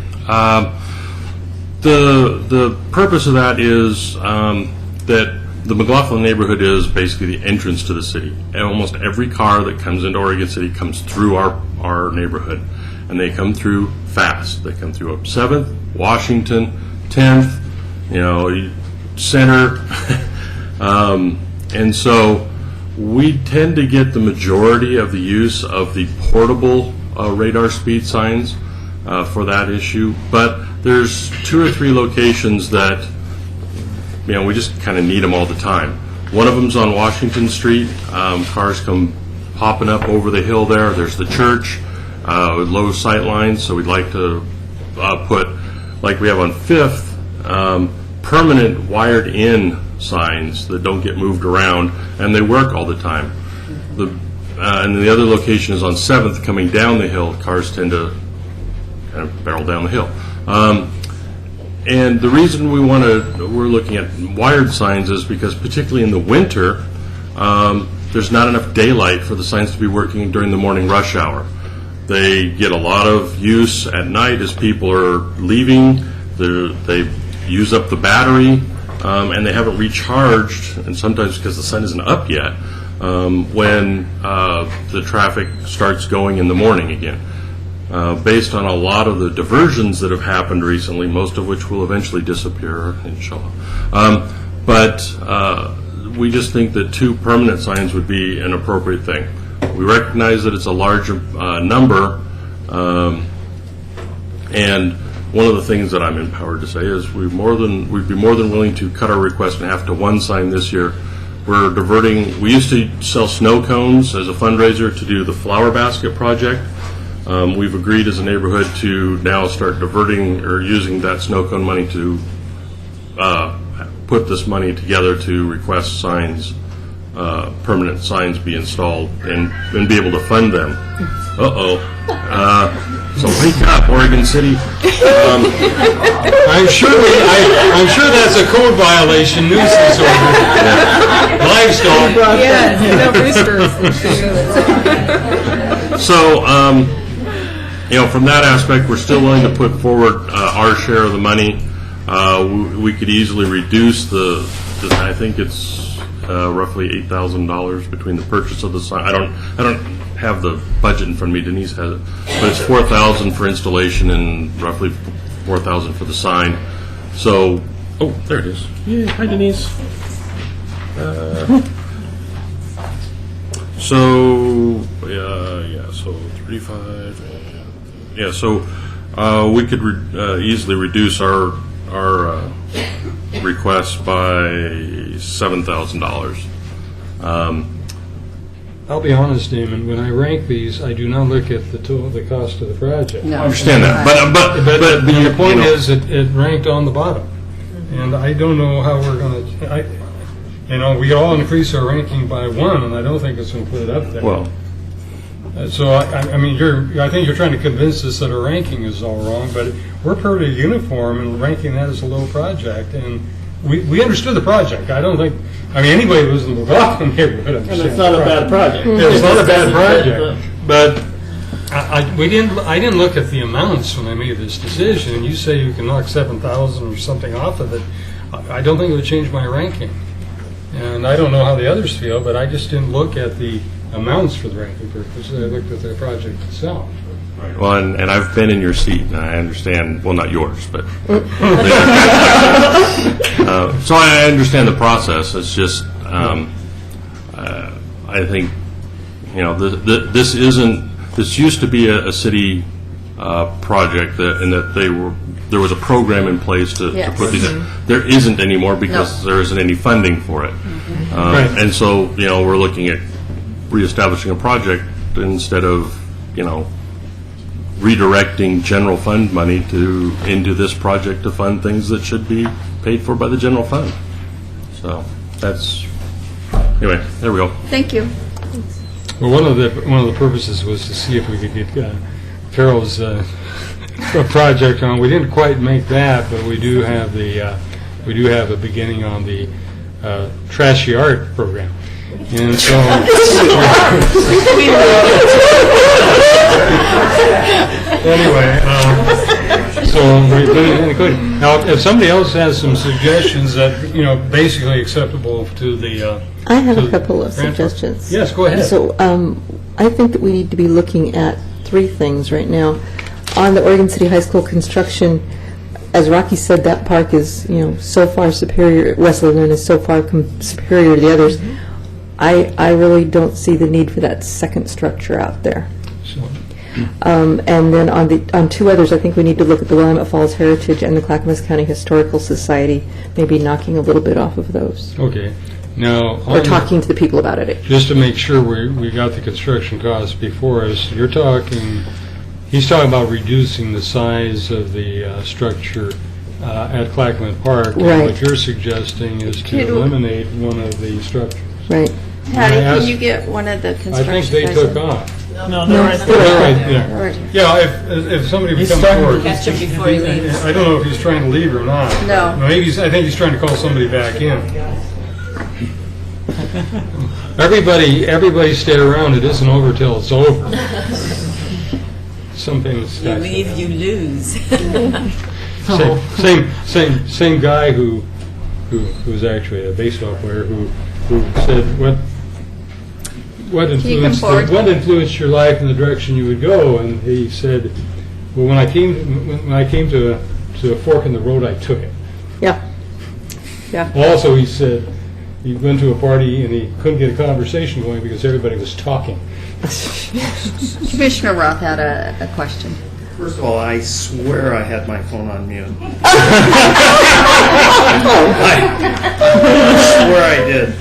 The purpose of that is that the McLaughlin neighborhood is basically the entrance to the city. And almost every car that comes into Oregon City comes through our neighborhood, and they come through fast. They come through up 7th, Washington, 10th, Center. And so we tend to get the majority of the use of the portable radar speed signs for that issue, but there's 2 or 3 locations that, we just kind of need them all the time. One of them's on Washington Street. Cars come popping up over the hill there. There's the church with low sight lines, so we'd like to put, like we have on 5th, permanent wired-in signs that don't get moved around, and they work all the time. And the other location is on 7th, coming down the hill. Cars tend to kind of barrel down the hill. And the reason we're looking at wired signs is because, particularly in the winter, there's not enough daylight for the signs to be working during the morning rush hour. They get a lot of use at night as people are leaving. They use up the battery, and they haven't recharged, and sometimes because the sun isn't up yet, when the traffic starts going in the morning again. Based on a lot of the diversions that have happened recently, most of which will eventually disappear, inshallah. But we just think that 2 permanent signs would be an appropriate thing. We recognize that it's a larger number, and one of the things that I'm empowered to say is we'd be more than willing to cut our request in half to 1 sign this year. We're diverting. We used to sell snow cones as a fundraiser to do the flower basket project. We've agreed as a neighborhood to now start diverting or using that snow cone money to put this money together to request signs, permanent signs be installed and be able to fund them. So wake up, Oregon City. I'm sure that's a code violation, nuisance order. Livestock. Yes, So, from that aspect, we're still willing to put forward our share of the money. We could easily reduce I think it's roughly $8,000 between the purchase of the sign. I don't have the budget in front of me. Denise has it, but it's $4,000 for installation and roughly $4,000 for the sign. So, there it is. Yay! Hi, Denise. So 35. So we could easily reduce our request by $7,000. I'll be honest, Damon. When I rank these, I do not look at the cost of the project. I understand that, but the point is, it ranked on the bottom, and I don't know how we're going to. We all increase our ranking by 1, and I don't think it's going to put it up there. Well, so I think you're trying to convince us that our ranking is all wrong, but we're pretty uniform in ranking that as a low project, and we understood the project. I don't think. Anybody who was in the McLaughlin neighborhood understands. And it's not a bad project. It's not a bad project, but I didn't look at the amounts when I made this decision. And you say you can knock 7,000 or something off of it. I don't think it would change my ranking. And I don't know how the others feel, but I just didn't look at the amounts for the ranking purposes. I looked at the project itself. Well, and I've been in your seat, and I understand. Well, not yours, but so I understand the process. It's just I think this isn't. This used to be a city project, and that there was a program in place to put these in. There isn't anymore because there isn't any funding for it. And so, we're looking at reestablishing a project instead of, redirecting general fund money into this project to fund things that should be paid for by the general fund. So anyway, there we go. Thank you. Well, one of the purposes was to see if we could get Carol's project on. We didn't quite make that, but we do have a beginning on the trashy art program. And so, anyway, now if somebody else has some suggestions that basically acceptable to the, I have a couple of suggestions. Yes, go ahead. So I think that we need to be looking at 3 things right now. On the Oregon City High School construction, as Rocky said, that park is so far superior. West Lagoon is so far superior to the others. I really don't see the need for that second structure out there. So, And then on two others, I think we need to look at the Willamette Falls Heritage and the Clackamas County Historical Society, maybe knocking a little bit off of those. okay. Now, Or talking to the people about it. just to make sure we got the construction costs before us, he's talking about reducing the size of the structure at Clackamas Park. And Right. what you're suggesting is to eliminate one of the structures. Right. Patty, I can asked- you get one of the I construction think they guys took in? off. No, they're right They're there. right there. Yeah, if somebody He's becomes starting to forward. Catch him before he leaves. I don't know if he's trying to leave or not. No. Maybe I think he's trying to call somebody back in. Everybody stay around. It isn't over till it's over. Something that's You leave, you lose. same guy who's actually a baseball player who said what influenced your life in the direction you would go, and he said, well, when I came to a fork in the road, I took it. Yeah. Yeah. Also, he said he went to a party and he couldn't get a conversation going because everybody was talking. Commissioner Roth had a question. First of all, I swear I had my phone on mute. I swear I did.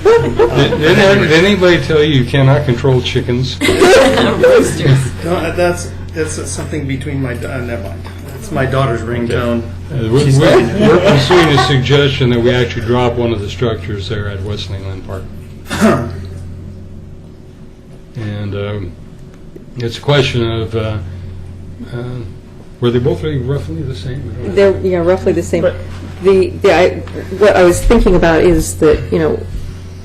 Did anybody tell you cannot control chickens? Roosters. No, that's something between my never mind. It's my daughter's ringtone. We're pursuing a suggestion that we actually drop one of the structures there at Wesley Land Park. And it's a question of, were they both really roughly the same? I don't know. They're roughly the same. What I was thinking about is that,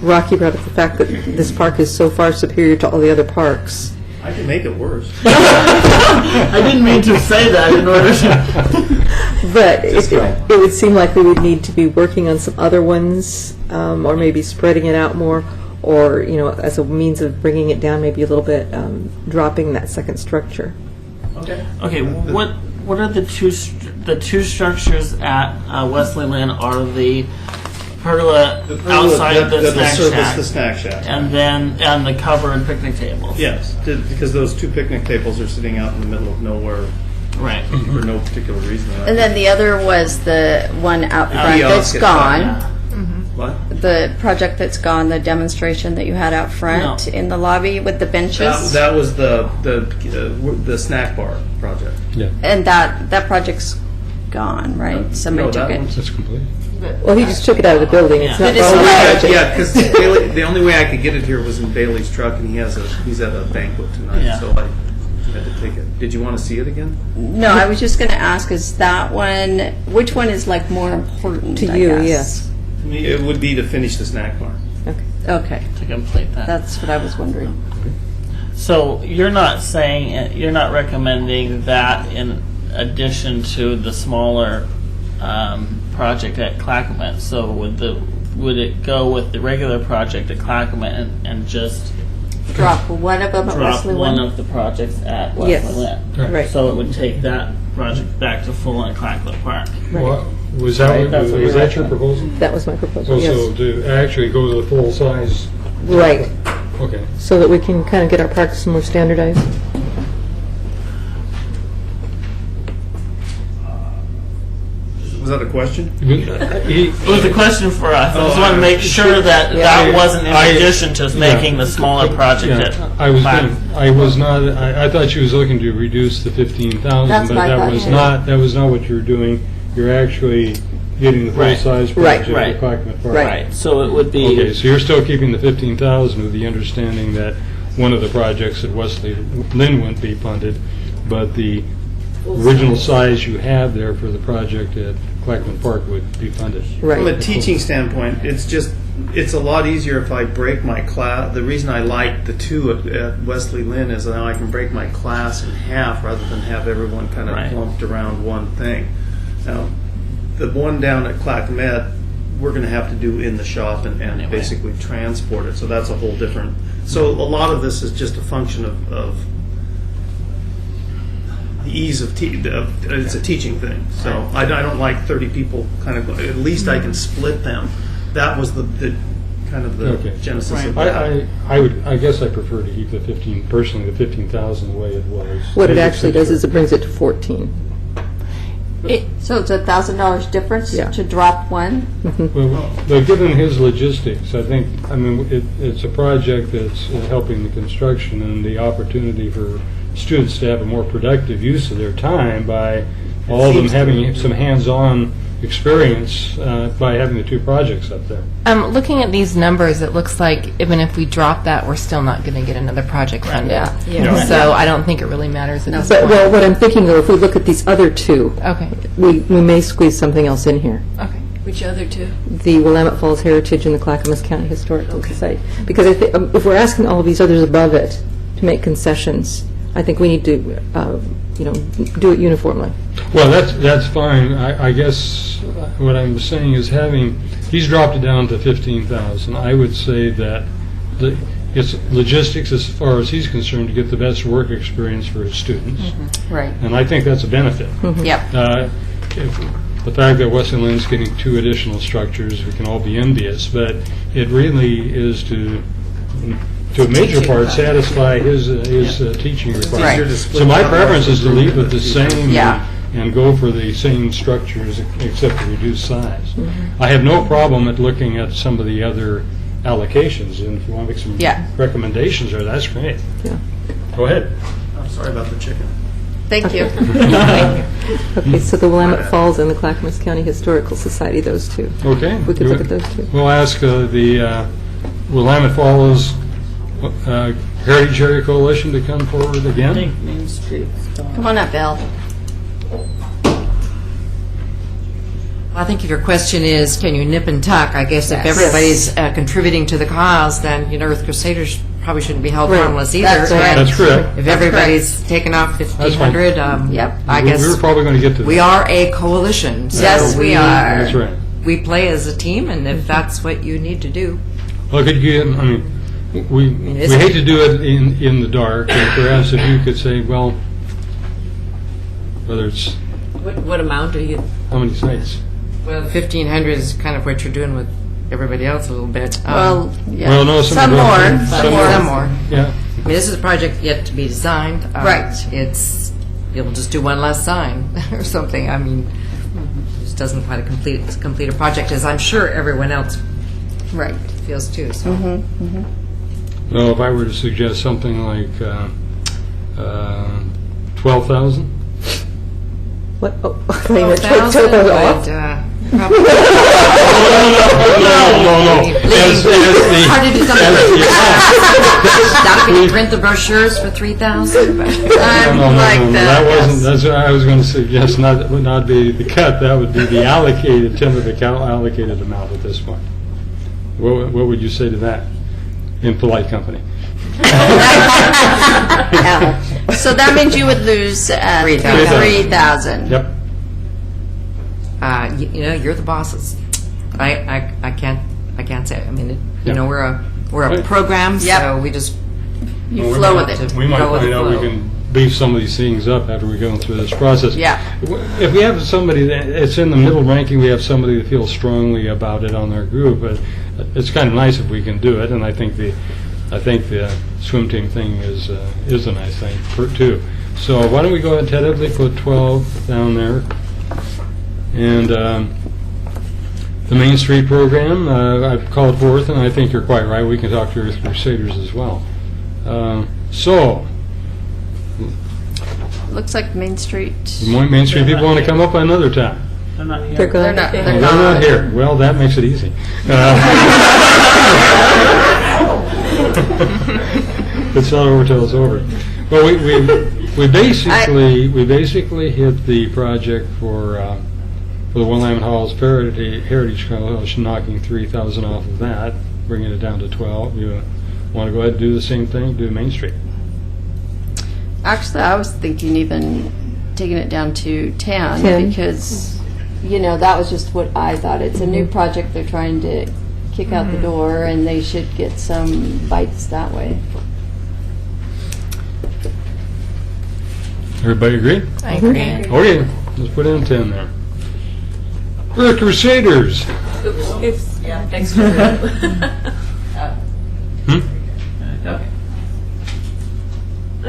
Rocky brought up the fact that this park is so far superior to all the other parks. I can make it worse. I didn't mean to say that in order to. But it would seem like we would need to be working on some other ones, or maybe spreading it out more, or, as a means of bringing it down maybe a little bit, dropping that second structure. Okay. What are the two structures at Wesley Lynn? Are the pergola outside the snack shack, the snack shack, and the cover and picnic tables? Yes, because those two picnic tables are sitting out in the middle of nowhere, right, for no particular reason. And then the other was the one out front that's kiosk gone. What? The project that's gone, the demonstration that you had out front in the lobby with the benches. That was the snack bar project. Yeah. And that project's gone, right? Somebody took it. That's complete. Well, he just took it out of the building. It's not But it's the whole not- project. Yeah, because the only way I could get it here was in Bailey's truck, and he's at a banquet tonight, so I had to take it. Did you want to see it again? No, I was just going to ask, is that one, which one is like more important To I you, guess? yes. To me, it would be to finish the snack bar. Okay. To complete that. That's what I was wondering. So you're not recommending that in addition to the smaller project at Clackamas. So would it go with the regular project at Clackamas and just Drop one of them at drop Wesley one Lynn? of the projects at Yes. Wesley Lynn? Right. So it would take that project back to full at Clackamas Park. Well, was that your proposal? That was my proposal, So yes. to actually go to the full size? Right. Okay. So that we can kind of get our parks more standardized. Was that a question? It was a question for us. I just Oh, want to make sure that that wasn't in addition to Yeah. making the smaller project at Clackamas. I thought you was looking to reduce the 15,000, That's but my that was thought. not what you were doing. You're actually getting the Right. full-size Right. project Right. at Clackamas Park. Right. So it would be. Okay, so you're still keeping the 15,000 with the understanding that one of the projects at Wesley Lynn wouldn't be funded, but the original size you have there for the project at Clackamas Park would be funded. Right. From a teaching standpoint, it's a lot easier if I break my class. The reason I like the two at Wesley Lynn is now I can break my class in half rather than have everyone kind of Right. clumped around one thing. Now, the one down at Clackamas, we're going to have to do in the shop and Anyway. basically transport it. So that's a whole different. So a lot of this is just a function of the ease of it's a teaching thing. So I don't like 30 people kind of. At least I can split them. That was the kind of the Okay. genesis of that. I guess I prefer to keep the 15, personally, the 15,000 the way it was. What it actually does is it brings it to 14. So it's $1,000 difference Yeah. to drop one? Well, but given his logistics, I think, it's a project that's helping the construction and the opportunity for students to have a more productive use of their time by all of them having some hands-on experience by having the two projects up there. Looking at these numbers, it looks like even if we drop that, we're still not going to get another project funded. Yeah. So I don't think it really matters at this But, point. well, what I'm thinking, though, if we look at these other two, Okay. we may squeeze something else in here. Okay. Which other two? The Willamette Falls Heritage and the Clackamas County Historical Society. Because if we're asking all of these others above it to make concessions, I think we need to, do it uniformly. Well, that's fine. I guess what I'm saying is he's dropped it down to 15,000. I would say that it's logistics as far as he's concerned to get the best work experience for his students. Right. And I think that's a benefit. Yep. The fact that Western Lynn's getting 2 additional structures, we can all be envious, but it really is to a major part, satisfy his teaching requirements. So my preference is to leave it the same and go for the same structures except for reduced size. I have no problem at looking at some of the other allocations, and if you want to make some recommendations there, that's great. Yeah. Go ahead. I'm sorry about the chicken. Thank you. Okay, so the Willamette Falls and the Clackamas County Historical Society, those two. Okay. We could look at those two. We'll ask the Willamette Falls Heritage Area Coalition to come forward again. Main Street. Come on up, Bill. I think if your question is, can you nip and tuck, I guess if everybody's contributing to the cause, then, Earth Crusaders probably shouldn't be held harmless either. That's right. And That's correct. If everybody's taken off 1,500, I guess We're probably going to get to we that. are a coalition. So Yes, we are. That's right. We play as a team, and if that's what you need to do. Well, could you, we hate to do it in the dark, and perhaps if you could say, well, whether it's What amount are you? how many sites? Well, 1,500 is kind of what you're doing with everybody else a little bit. Well, yeah. Well, no, Some more. Some more. Yeah. I mean, this is a project yet to be designed. Right. You'll just do one less sign or something. I mean, it just doesn't quite complete a project, as I'm sure everyone else feels too. So. Well, if I were to suggest something like 12,000? What? Oh, 12,000 total off? would, No. Hard to do something. Now, can you print the brochures for 3,000? No, that wasn't. That's what I was going to suggest. Would not be the cut. That would be the allocated, tentative allocated amount at this point. What would you say to that, in polite company? So that means you would lose 3,000. Yep. You're the bosses. I can't say. I mean, we're a program, so we just flow with it. We might find out we can beef some of these things up after we go through this process. Yeah. If we have somebody that it's in the middle ranking, we have somebody that feels strongly about it on their group. But it's kind of nice if we can do it, and I think the swim team thing is a nice thing too. So why don't we go ahead and tentatively put 12 down there, and the Main Street program I've called forth, and I think you're quite right. We can talk to Earth Crusaders as well. So Looks like Main Street. Main Street people want to come up another time. They're not here. They're gone. They're They're not here. Well, that makes it easy. It's not over till it's over. Well, we basically hit the project for the Willamette Halls Heritage Coalition, knocking 3,000 off of that, bringing it down to 12. You want to go ahead and do the same thing? Do Main Street. Actually, I was thinking even taking it down to 10 10. because, that was just what I thought. It's a new project they're trying to kick out the door, and they should get some bites that way. Everybody agree? I agree. Okay, let's put in 10 there. Earth Crusaders. Oops. Yeah, thanks for that.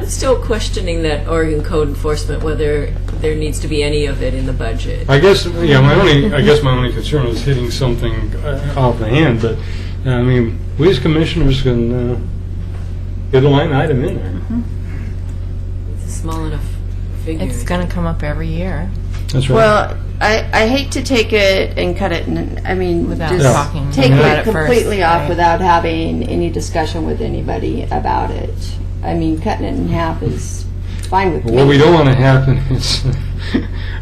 I'm still questioning that Oregon code enforcement, whether there needs to be any of it in the budget. I guess my only concern was hitting something off the hand, but I mean, we as commissioners can get a line item in there. It's a small enough figure. It's going to come up every year. That's right. Well, I hate to take it and cut it, and I mean, Without just talking take about it it first, completely off right. without having any discussion with anybody about it. I mean, cutting it in half is fine with me. What we don't want to happen is,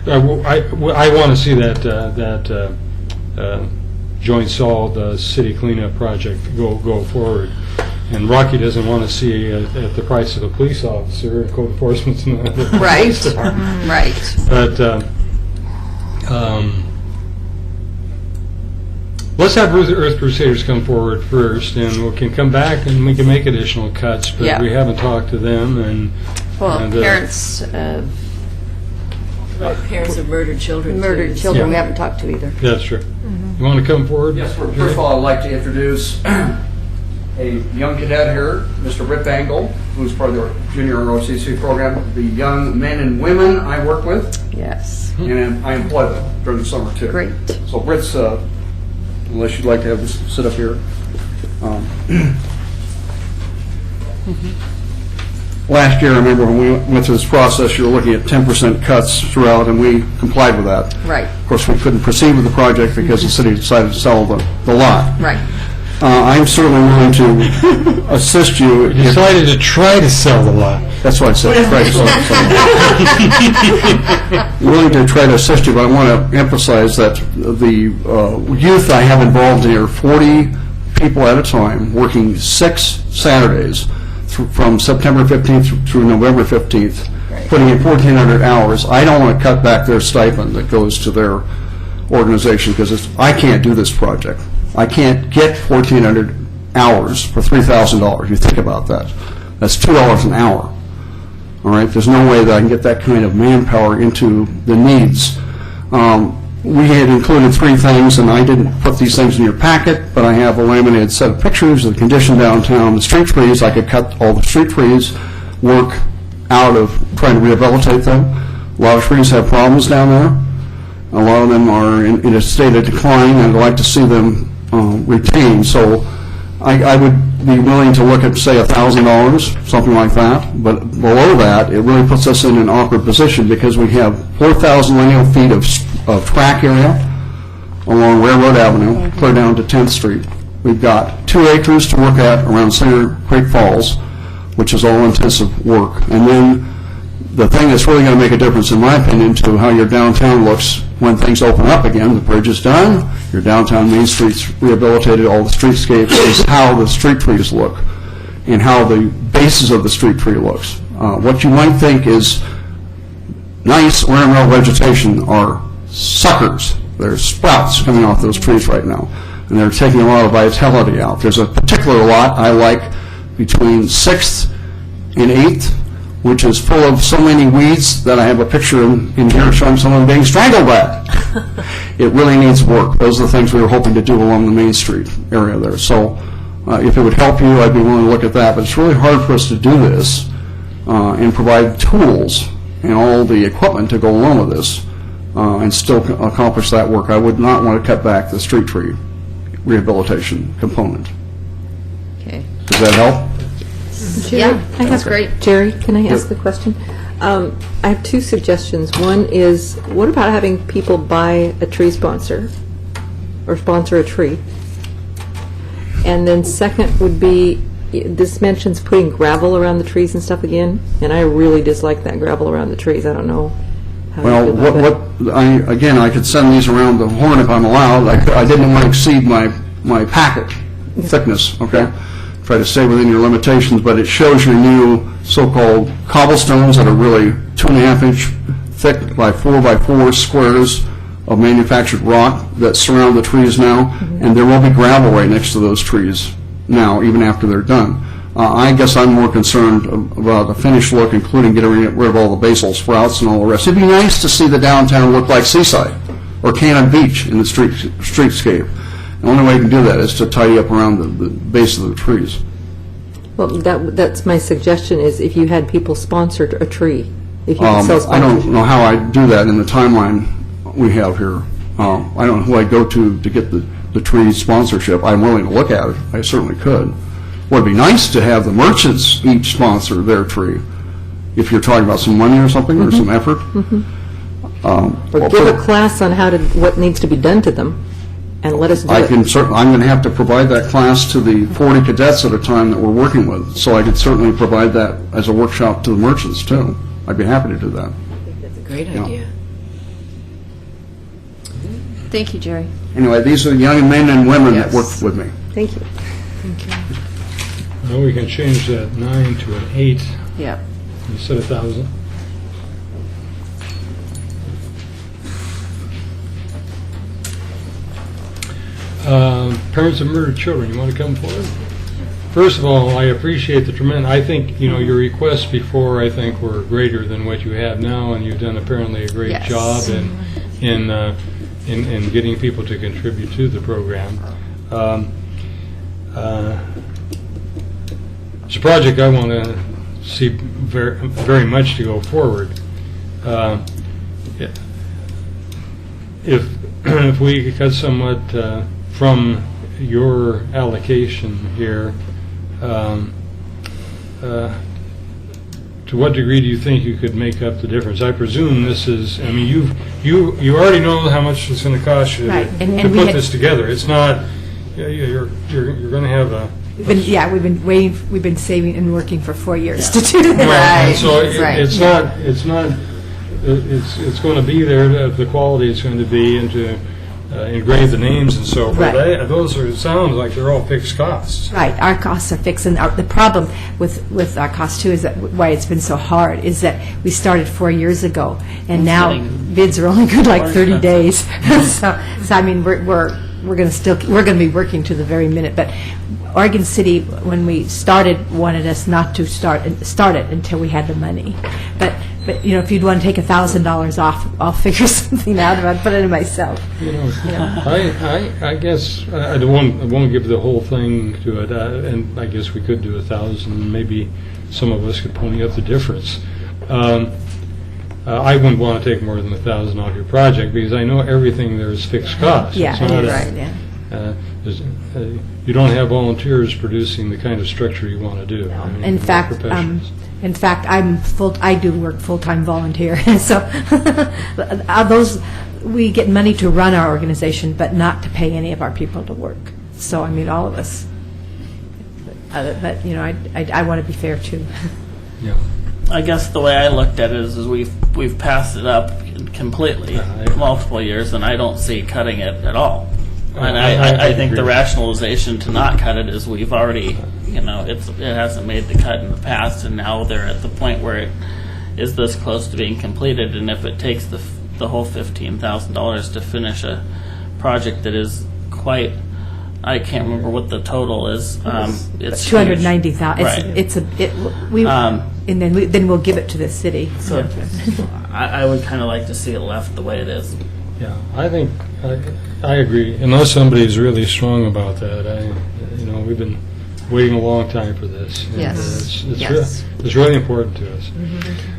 I want to see that joint salt city cleanup project go forward. And Rocky doesn't want to see at the price of a police officer, and code enforcement's not. Right, right. But let's have Earth Crusaders come forward first, and we can come back and we can make additional cuts. But Yeah. we haven't talked to them, and Parents of Parents of murdered children. murdered too. children, Yeah. we haven't talked to either. That's true. You want to come forward? Yes, first of all, I'd like to introduce a young cadet here, Mr. Rip Angle, who's part of the junior ROTC program, the young men and women I work with, Yes. and I employ them during the summer too. Great. So Britt's, unless you'd like to have this sit up here. Last year, I remember when we went through this process, you were looking at 10% cuts throughout, and we complied with that. Right. Of course, we couldn't proceed with the project because the city decided to sell the lot. Right. I'm certainly willing to assist you. We decided to try to sell the lot. That's what I said. Try to sell it. Willing to try to assist you, but I want to emphasize that the youth I have involved here, 40 people at a time, working 6 Saturdays from September 15th through November 15th, putting in 1,400 hours. I don't want to cut back their stipend that goes to their organization because I can't do this project. I can't get 1,400 hours for $3,000. You think about that. That's $2 an hour. All right? There's no way that I can get that kind of manpower into the needs. We had included 3 things, and I didn't put these things in your packet, but I have a laminated set of pictures of the condition downtown, the street trees. I could cut all the street trees, work out of trying to rehabilitate them. A lot of trees have problems down there. A lot of them are in a state of decline, and I'd like to see them retained. So I would be willing to look at, say, $1,000, something like that. But below that, it really puts us in an awkward position because we have 4,000 lineal feet of track area along Railroad Avenue, clear down to 10th Street. We've got 2 acres to work at around Center Creek Falls, which is all intensive work. And then the thing that's really going to make a difference, in my opinion, to how your downtown looks when things open up again, the bridge is done, your downtown Main Street's rehabilitated, all the streetscapes, is how the street trees look and how the bases of the street tree looks. What you might think is nice ornamental vegetation are suckers. There's sprouts coming off those trees right now, and they're taking a lot of vitality out. There's a particular lot I like between 6th and 8th, which is full of so many weeds that I have a picture in here showing someone being strangled at. It really needs work. Those are the things we were hoping to do along the Main Street area there. So if it would help you, I'd be willing to look at that. But it's really hard for us to do this and provide tools and all the equipment to go along with this and still accomplish that work. I would not want to cut back the street tree rehabilitation component. Okay. Does that help? Jerry, that's great. Jerry, can I ask a question? I have 2 suggestions. One is, what about having people buy a tree sponsor or sponsor a tree? And then second would be, this mentions putting gravel around the trees and stuff again, and I really dislike that gravel around the trees. I don't know how Well, you feel about that. again, I could send these around the horn if I'm allowed. I didn't want to exceed my packet thickness, okay? Try to stay within your limitations, but it shows your new so-called cobblestones that are really 2.5-inch thick by 4x4 squares of manufactured rock that surround the trees now, and there will be gravel right next to those trees now, even after they're done. I guess I'm more concerned about the finished look, including getting rid of all the basal sprouts and all the rest. It'd be nice to see the downtown look like Seaside or Cannon Beach in the streetscape. The only way you can do that is to tidy up around the base of the trees. Well, that's my suggestion, is if you had people sponsor a tree, if you could sell I don't sponsorship. know how I do that in the timeline we have here. I don't know who I go to get the tree sponsorship. I'm willing to look at it. I certainly could. Would be nice to have the merchants each sponsor their tree, if you're talking about some money or something, or some effort. Or give a class on what needs to be done to them, and let us do it. I'm going to have to provide that class to the 40 cadets at a time that we're working with, so I could certainly provide that as a workshop to the merchants, too. I'd be happy to do that. That's a great Yeah. idea. Thank you, Jerry. Anyway, these are the young men and women that Yes. worked with me. Thank you. Well, we can change that 9 to an 8 Yep. instead of 1,000. Parents of murdered children, you want to come forward? First of all, I appreciate the tremendous, I think, your requests before, I think, were greater than what you have now, and you've done apparently a great Yes. job in getting people to contribute to the program. It's a project I want to see very, very much to go forward. If we could cut somewhat from your allocation here, to what degree do you think you could make up the difference? I presume this is, I mean, you already know how much it's going to cost you Right, to and we put had- this together. It's not, you're going to have a. We've been saving and working for 4 years to do that. Well, and so it's going to be there, the quality is going to be, and to engrave the names and so forth. Right. Those sound like they're all fixed costs. Right, our costs are fixed, and the problem with our costs too is that why it's been so hard is that we started 4 years ago, and now bids are only good like 30 days. so I mean we're going to be working to the very minute. But Oregon City, when we started, wanted us not to start it until we had the money. But if you'd want to take $1,000 off, I'll figure something out, and I'd put it in myself. I guess I won't give the whole thing to it, and I guess we could do 1,000. Maybe some of us could pony up the difference. I wouldn't want to take more than 1,000 off your project because I know everything there is fixed costs. Yeah, It's not you're a- right. Yeah. You don't have volunteers producing the kind of structure you want to do. I mean, In they're fact, professionals. I do work full-time volunteer, and so those we get money to run our organization, but not to pay any of our people to work. So I mean, all of us. But I want to be fair too. Yeah. I guess the way I looked at it is we've passed it up completely multiple years, and I don't see cutting it at all. And I think the agree. rationalization to not cut it is we've already, it hasn't made the cut in the past, and now they're at the point where it is this close to being completed. And if it takes the whole $15,000 to finish a project that is quite, I can't remember what the total is. It's $290,000. Right. And then we'll give it to the city. So I would kind of like to see it left the way it is. Yeah, I think I agree. Unless somebody's really strong about that, we've been waiting a long time for this. And, Yes. It's really important to us.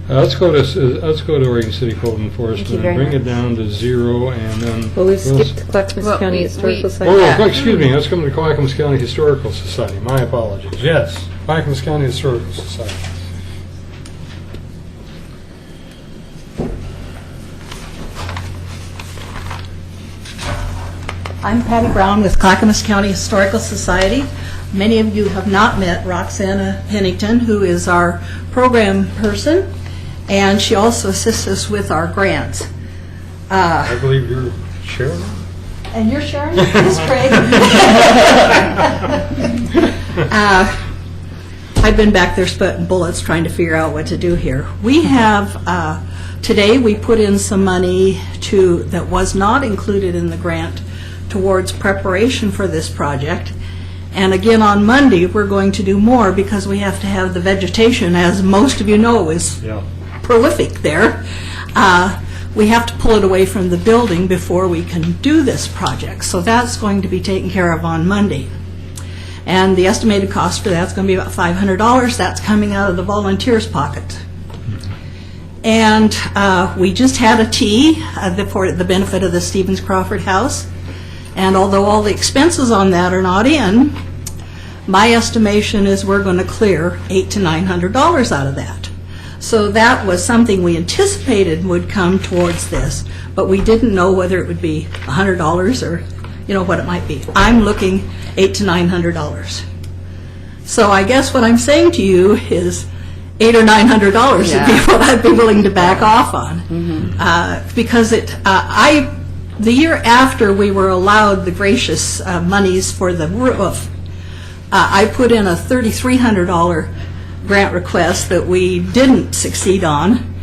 Let's go to Oregon City Code Enforcement you and very bring it much. down to 0, and then. Well, we've skipped Clackamas Well, County we- Historical we- Society. Excuse me. Let's come to the Clackamas County Historical Society. My apologies. Yes, Clackamas County Historical Society. I'm Patty Brown with Clackamas County Historical Society. Many of you have not met Roxana Pennington, who is our program person, and she also assists us with our grants. I believe you're Sharon. And you're Sharon? That's great. I've been back there spitting bullets trying to figure out what to do here. We have, today we put in some money that was not included in the grant towards preparation for this project. And again, on Monday, we're going to do more because we have to have the vegetation, as most of you know, is prolific there. We have to pull it away from the building before we can do this project. So that's going to be taken care of on Monday. And the estimated cost for that's going to be about $500. That's coming out of the volunteers' pocket. And we just had a tea for the benefit of the Stevens Crawford House. And although all the expenses on that are not in, my estimation is we're going to clear $800 to $900 out of that. So that was something we anticipated would come towards this, but we didn't know whether it would be $100 or, what it might be. I'm looking $800 to $900. So I guess what I'm saying to you is $800 or $900 would be what I'd be willing to back off on, because the year after we were allowed the gracious monies for the roof, I put in a $3,300 grant request that we didn't succeed on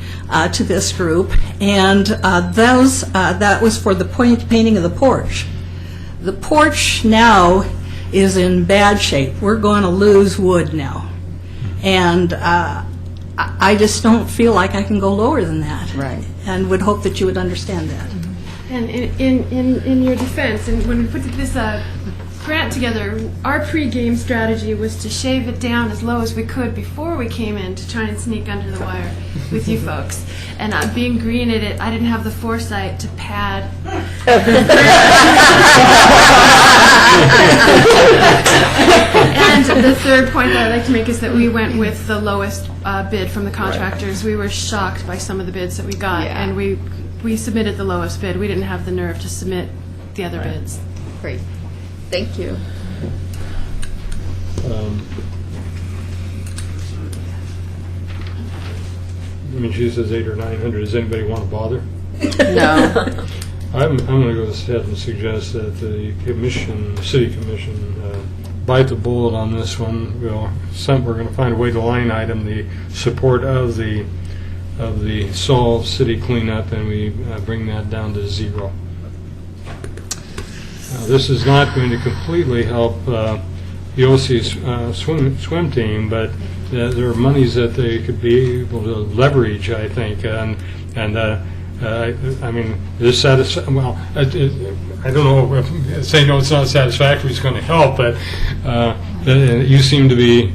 to this group, and that was for the painting of the porch. The porch now is in bad shape. We're going to lose wood now, and I just don't feel like I can go lower than that. Right. And would hope that you would understand that. And in your defense, and when we put this grant together, our pre-game strategy was to shave it down as low as we could before we came in to try and sneak under the wire with you folks. And being green at it, I didn't have the foresight to pad. And the third point that I'd like to make is that we went with the lowest bid from the contractors. We were shocked by some of the bids that we got, and we submitted the lowest bid. We didn't have the nerve to submit the other bids. Great. Thank you. She says 800 or 900. Does anybody want to bother? No. I'm going to go ahead and suggest that the city commission, bite the bullet on this one. We're going to find a way to line item the support of the Solve City cleanup, and we bring that down to zero. This is not going to completely help the OC swim team, but there are monies that they could be able to leverage, I think. This well, I don't know if saying no, it's not satisfactory is going to help, but you seem to be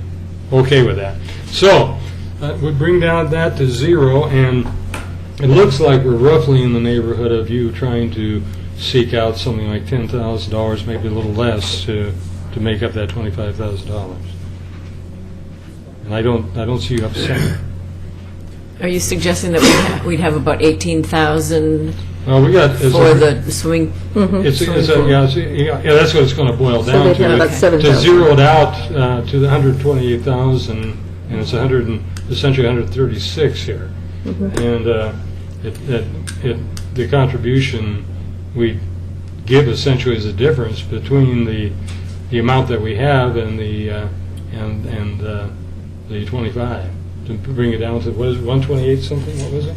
okay with that. So we bring down that to zero, and it looks like we're roughly in the neighborhood of you trying to seek out something like $10,000, maybe a little less, to make up that $25,000. And I don't see you upset. Are you suggesting that we'd have about 18,000 well, we got for the swimming? That's what it's going to boil So down they'd to. have about 7,000. To zero it out to the 128,000, and it's essentially 136 here. And the contribution we give essentially is the difference between the amount that we have and the 25 to bring it down to, what is it, 128 something? What was it?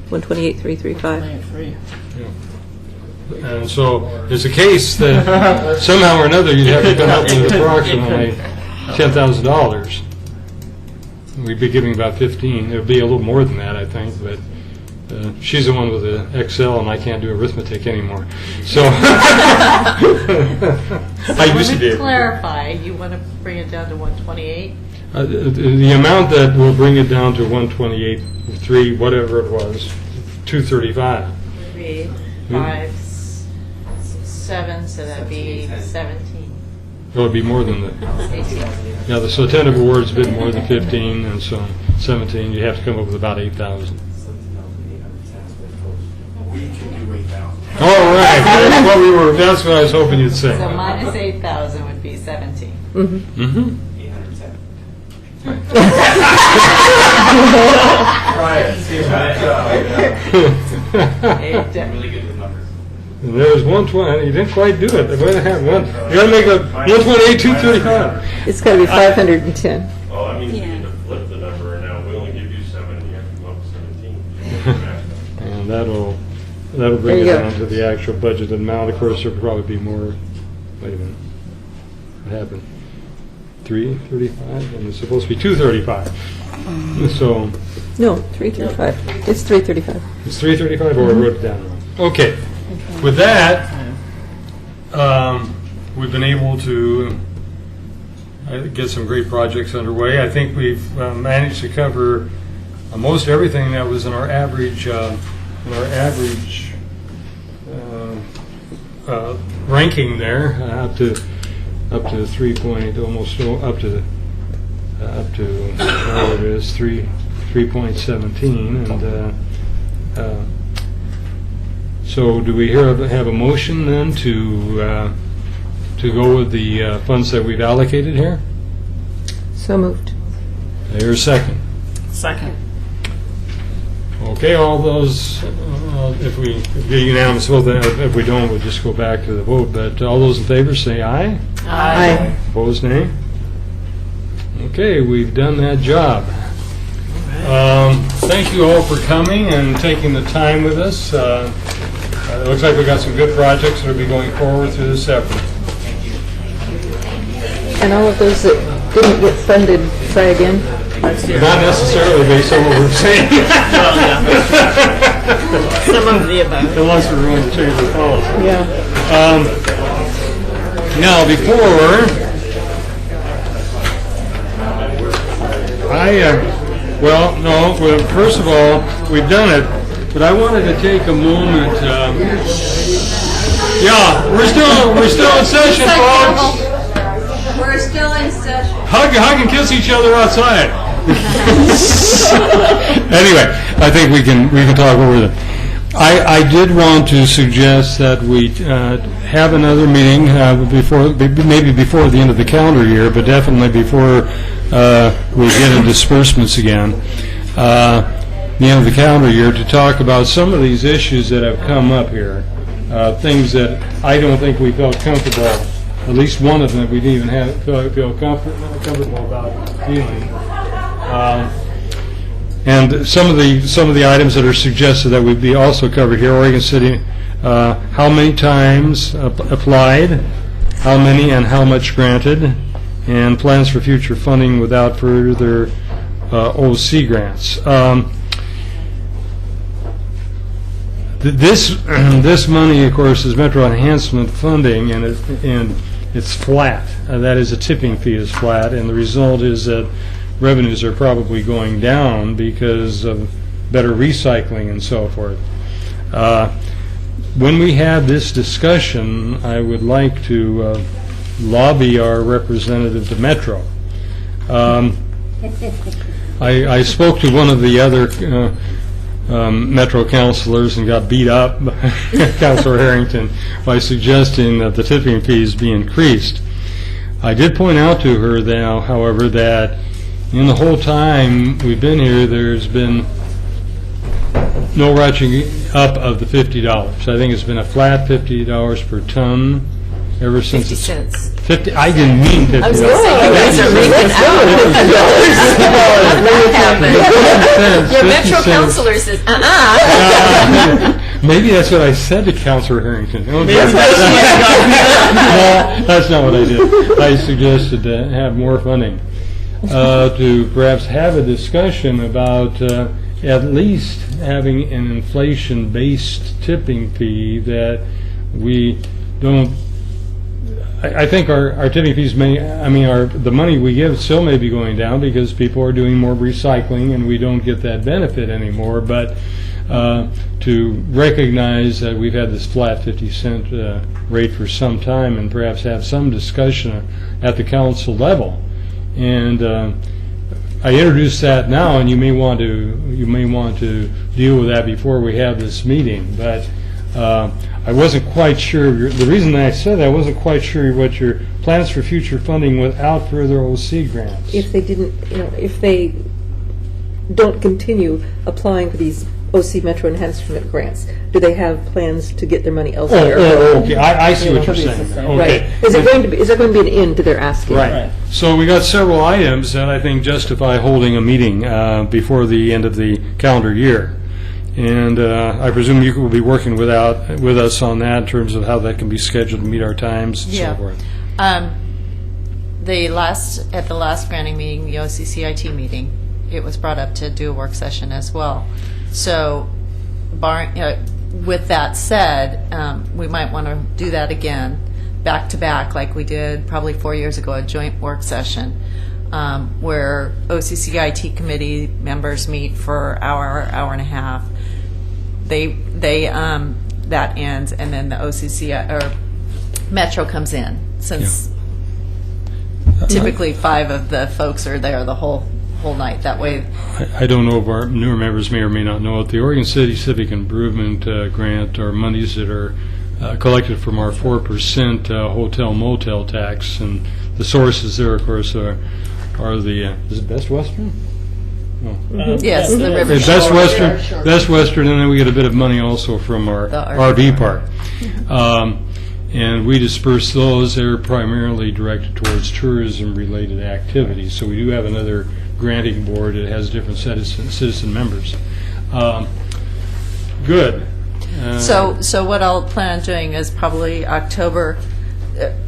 128,335. And so it's a case that somehow or another you'd have to come up with approximately $10,000. We'd be giving about 15. It would be a little more than that, I think, but she's the one with the Excel, and I can't do arithmetic anymore. So I used to be able to. Clarify, you want to bring it down to 128? The amount that will bring it down to 128.3, whatever it was, 235. Would be 5, 7, so that'd be 17. It would be more than that. 18. Yeah, so the tentative award's a bit more than 15, and so 17. You have to come up with about 8,000. All right, that's what I was hoping you'd say. So minus 8,000 would be 17. Really good with numbers. There's 120. You didn't quite do it. You got to make a 128, 235. It's got to be 510. Well, I mean, you need to flip the number, and now we only give you 7, you have to come up with 17. And that'll bring it down to the actual budgeted amount. Of course, there'll probably be more. Wait a minute. What happened? 335, and it's supposed to be 235. So. No, 335. It's 335. It's 335, or I wrote it down wrong. Okay. With that, we've been able to get some great projects underway. I think we've managed to cover most everything that was in our average ranking there, up to 3 point, almost up to where it is 3.17, and so do we have a motion then to go with the funds that we've allocated here? So moved. There's a second. Second. Okay, all those, if we get unanimous vote, then if we don't, we'll just go back to the vote. But all those in favor say aye. Aye. Opposed, nay. Okay, we've done that job. Thank you all for coming and taking the time with us. It looks like we got some good projects that will be going forward through this effort. And all of those that didn't get funded, try again? Not necessarily based on what we're saying. Some of the above. Unless we're going to change the policy. Yeah. Now, before first of all, we've done it, but I wanted to take a moment. We're still in session, folks. We're still in session. Hug and kiss each other outside. Anyway, I think we can talk over them. I did want to suggest that we have another meeting maybe before the end of the calendar year, but definitely before we get into disbursements again, the end of the calendar year, to talk about some of these issues that have come up here, things that I don't think we felt comfortable. At least one of them we didn't even feel comfortable about dealing. And some of the items that are suggested that would be also covered here: Oregon City, how many times applied, how many and how much granted, and plans for future funding without further OC grants. This money, of course, is Metro Enhancement funding, and it's flat. That is, a tipping fee is flat, and the result is that revenues are probably going down because of better recycling and so forth. When we have this discussion, I would like to lobby our representative to Metro. I spoke to one of the other Metro councilors and got beat up by Councilor Harrington by suggesting that the tipping fees be increased. I did point out to her now, however, that in the whole time we've been here, there's been no ratcheting up of the $50. I think it's been a flat $50 per ton ever since 50 cents. 50. I didn't mean $50. I was going to say, you guys are making out. Your Metro counselor says, Maybe that's what I said to Councilor Harrington. No, that's not what I did. I suggested to have more funding, to perhaps have a discussion about at least having an inflation-based tipping fee that we don't. I think our tipping fees the money we give still may be going down because people are doing more recycling and we don't get that benefit anymore, but to recognize that we've had this flat 50-cent rate for some time and perhaps have some discussion at the council level. And I introduced that now, and you may want to deal with that before we have this meeting, but I wasn't quite sure. The reason I said that, I wasn't quite sure what your plans for future funding without further OC grants. If they didn't, if they don't continue applying for these OC Metro Enhancement grants, do they have plans to get their money elsewhere? Oh, okay. I see what you're saying. Okay. Right. Is there going to be an end to their asking? Right. So we got several items that I think justify holding a meeting before the end of the calendar year. And I presume you will be working with us on that in terms of how that can be scheduled to meet our times and so forth. At the last granting meeting, the OCCIT meeting, it was brought up to do a work session as well. So, with that said, we might want to do that again. back-to-back, like we did probably 4 years ago, a joint work session where OCC IT committee members meet for an hour and a half. That ends, and then the OCC or Metro comes in, since typically 5 of the folks are there the whole night. That way, I don't know if our newer members may or may not know it. The Oregon City Civic Improvement Grant are monies that are collected from our 4% hotel motel tax, and the sources there, of course, are the is it Best Western? yes, the river Best Western, and then we get a bit of money also from our RV park. And we disperse those. They're primarily directed towards tourism-related activities. So we do have another granting board that has different citizen members. Good. So what I'll plan on doing is probably October,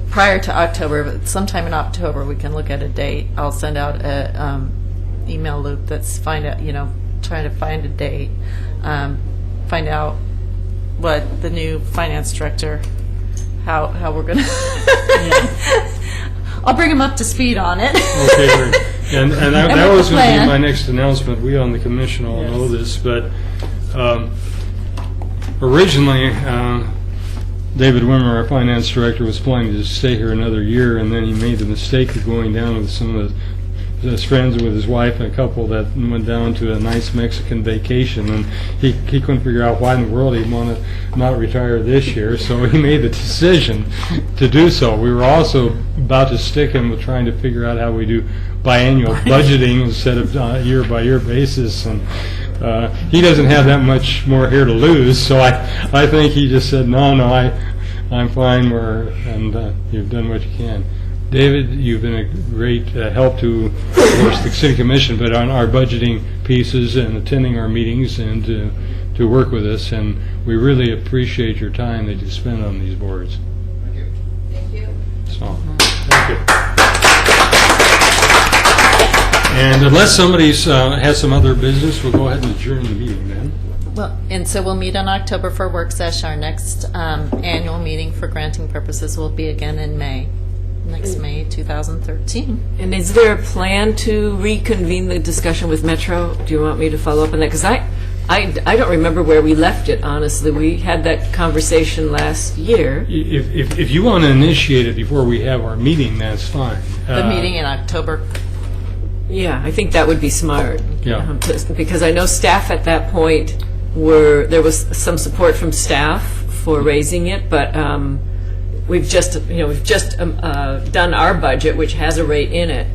prior to October, but sometime in October, we can look at a date. I'll send out a email loop that's trying to find a date, find out what the new finance director, how we're gonna. I'll bring him up to speed on it. Okay, great. And that was going to be my next announcement. We on the commission all know this, but originally David Wimmer, our finance director, was planning to stay here another year, and then he made the mistake of going down with some of his friends, with his wife and a couple that went down to a nice Mexican vacation, and he couldn't figure out why in the world he'd want to not retire this year, so he made the decision to do so. We were also about to stick him with trying to figure out how we do biannual budgeting instead of year-by-year basis, and he doesn't have that much more hair to lose, so I think he just said, no, I'm fine, and you've done what you can. David, you've been a great help to, of course, the City Commission, but on our budgeting pieces and attending our meetings and to work with us, and we really appreciate your time that you spend on these boards. Thank you. Thank you. So, thank you. And unless somebody's has some other business, we'll go ahead and adjourn the meeting then. Well, and so we'll meet on October for work session. Our next annual meeting for granting purposes will be again in May. Next May 2013. And is there a plan to reconvene the discussion with Metro? Do you want me to follow up on that? Because I don't remember where we left it, honestly. We had that conversation last year. If you want to initiate it before we have our meeting, that's fine. The meeting in October. Yeah, I think that would be smart. Yeah. Because I know staff at that point there was some support from staff for raising it, but we've just done our budget, which has a rate in it,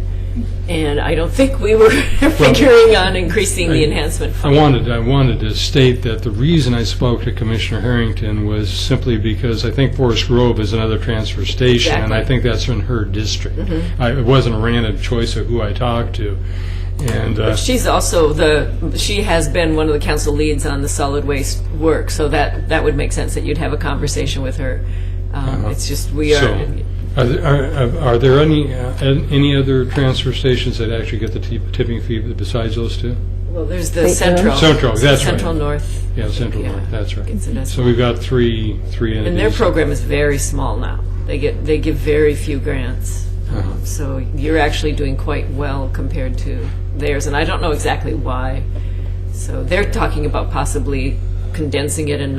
and I don't think we were figuring on increasing the enhancement fund. I wanted to state that the reason I spoke to Commissioner Harrington was simply because I think Forest Grove is another transfer station, and I think that's in her district. It wasn't a random choice of who I talked to. And but she's also she has been one of the council leads on the solid waste work, so that would make sense that you'd have a conversation with her. It's just we are. So, are there any other transfer stations that actually get the tipping fee besides those two? Well, there's the Central. Central, that's Central right. North. Yeah, Central North, that's right. That's so we've got three entities. And their program is very small now. They give very few grants. So you're actually doing quite well compared to theirs, and I don't know exactly why. So they're talking about possibly condensing it and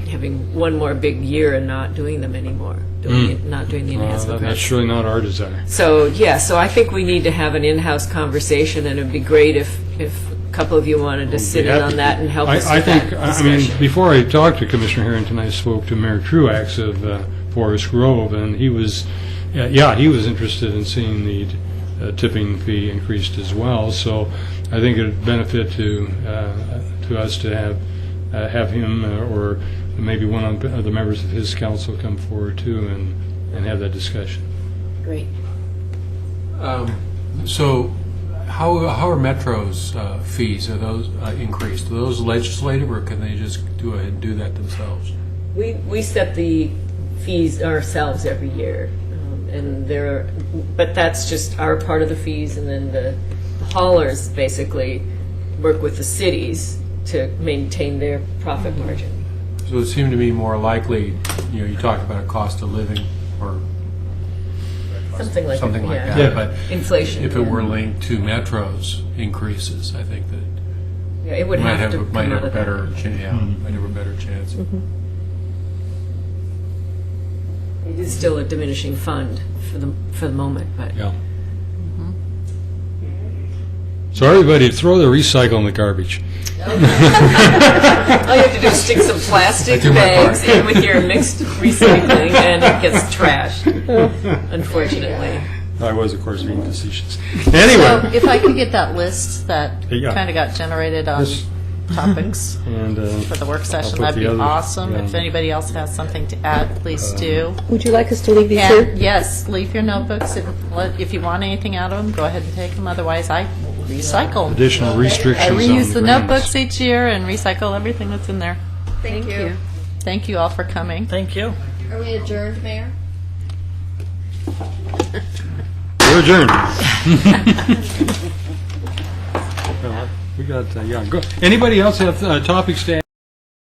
having one more big year and not doing them anymore, not doing the enhancement grants. That's really not our desire. So so I think we need to have an in-house conversation, and it'd be great if a couple of you wanted to sit in on that and help us with that discussion. Before I talked to Commissioner Harrington, I spoke to Mayor Truax of Forest Grove, and he was interested in seeing the tipping fee increased as well. So I think it would benefit to us to have him or maybe one of the members of his council come forward too and have that discussion. Great. So how are Metro's fees? Are those increased? Are those legislative, or can they just go ahead and do that themselves? We set the fees ourselves every year, but that's just our part of the fees, and then the haulers basically work with the cities to maintain their profit margin. So it seemed to me more likely, you talk about a cost of living or Something like something like yeah. that. But Inflation, if it yeah. were linked to Metro's increases, I think that Yeah, it would might have to might come have out a of that. better might have a better chance. It is still a diminishing fund for the moment, but Yeah. So everybody, throw the recycle in the garbage. all you have to do is stick some plastic I do my bags part. in with your mixed recycling, and it gets trashed. Unfortunately. I was, of course, being facetious. Anyway. So if I could get that list that Yeah. kind of got generated on Yes. topics And, for the work I'll session, put that'd the be others, awesome. yeah. If anybody else has something to add, please do. Would you like us to leave these And here? yes, leave your notebooks, and if you want anything out of them, go ahead and take them. Otherwise, I recycle. Additional I restrictions on reuse the the grants. notebooks each year and recycle everything that's in there. Thank you. Thank you all for coming. Thank you. Are we adjourned, Mayor? We're adjourned. Well, we got, yeah, go. Anybody else have topics to add?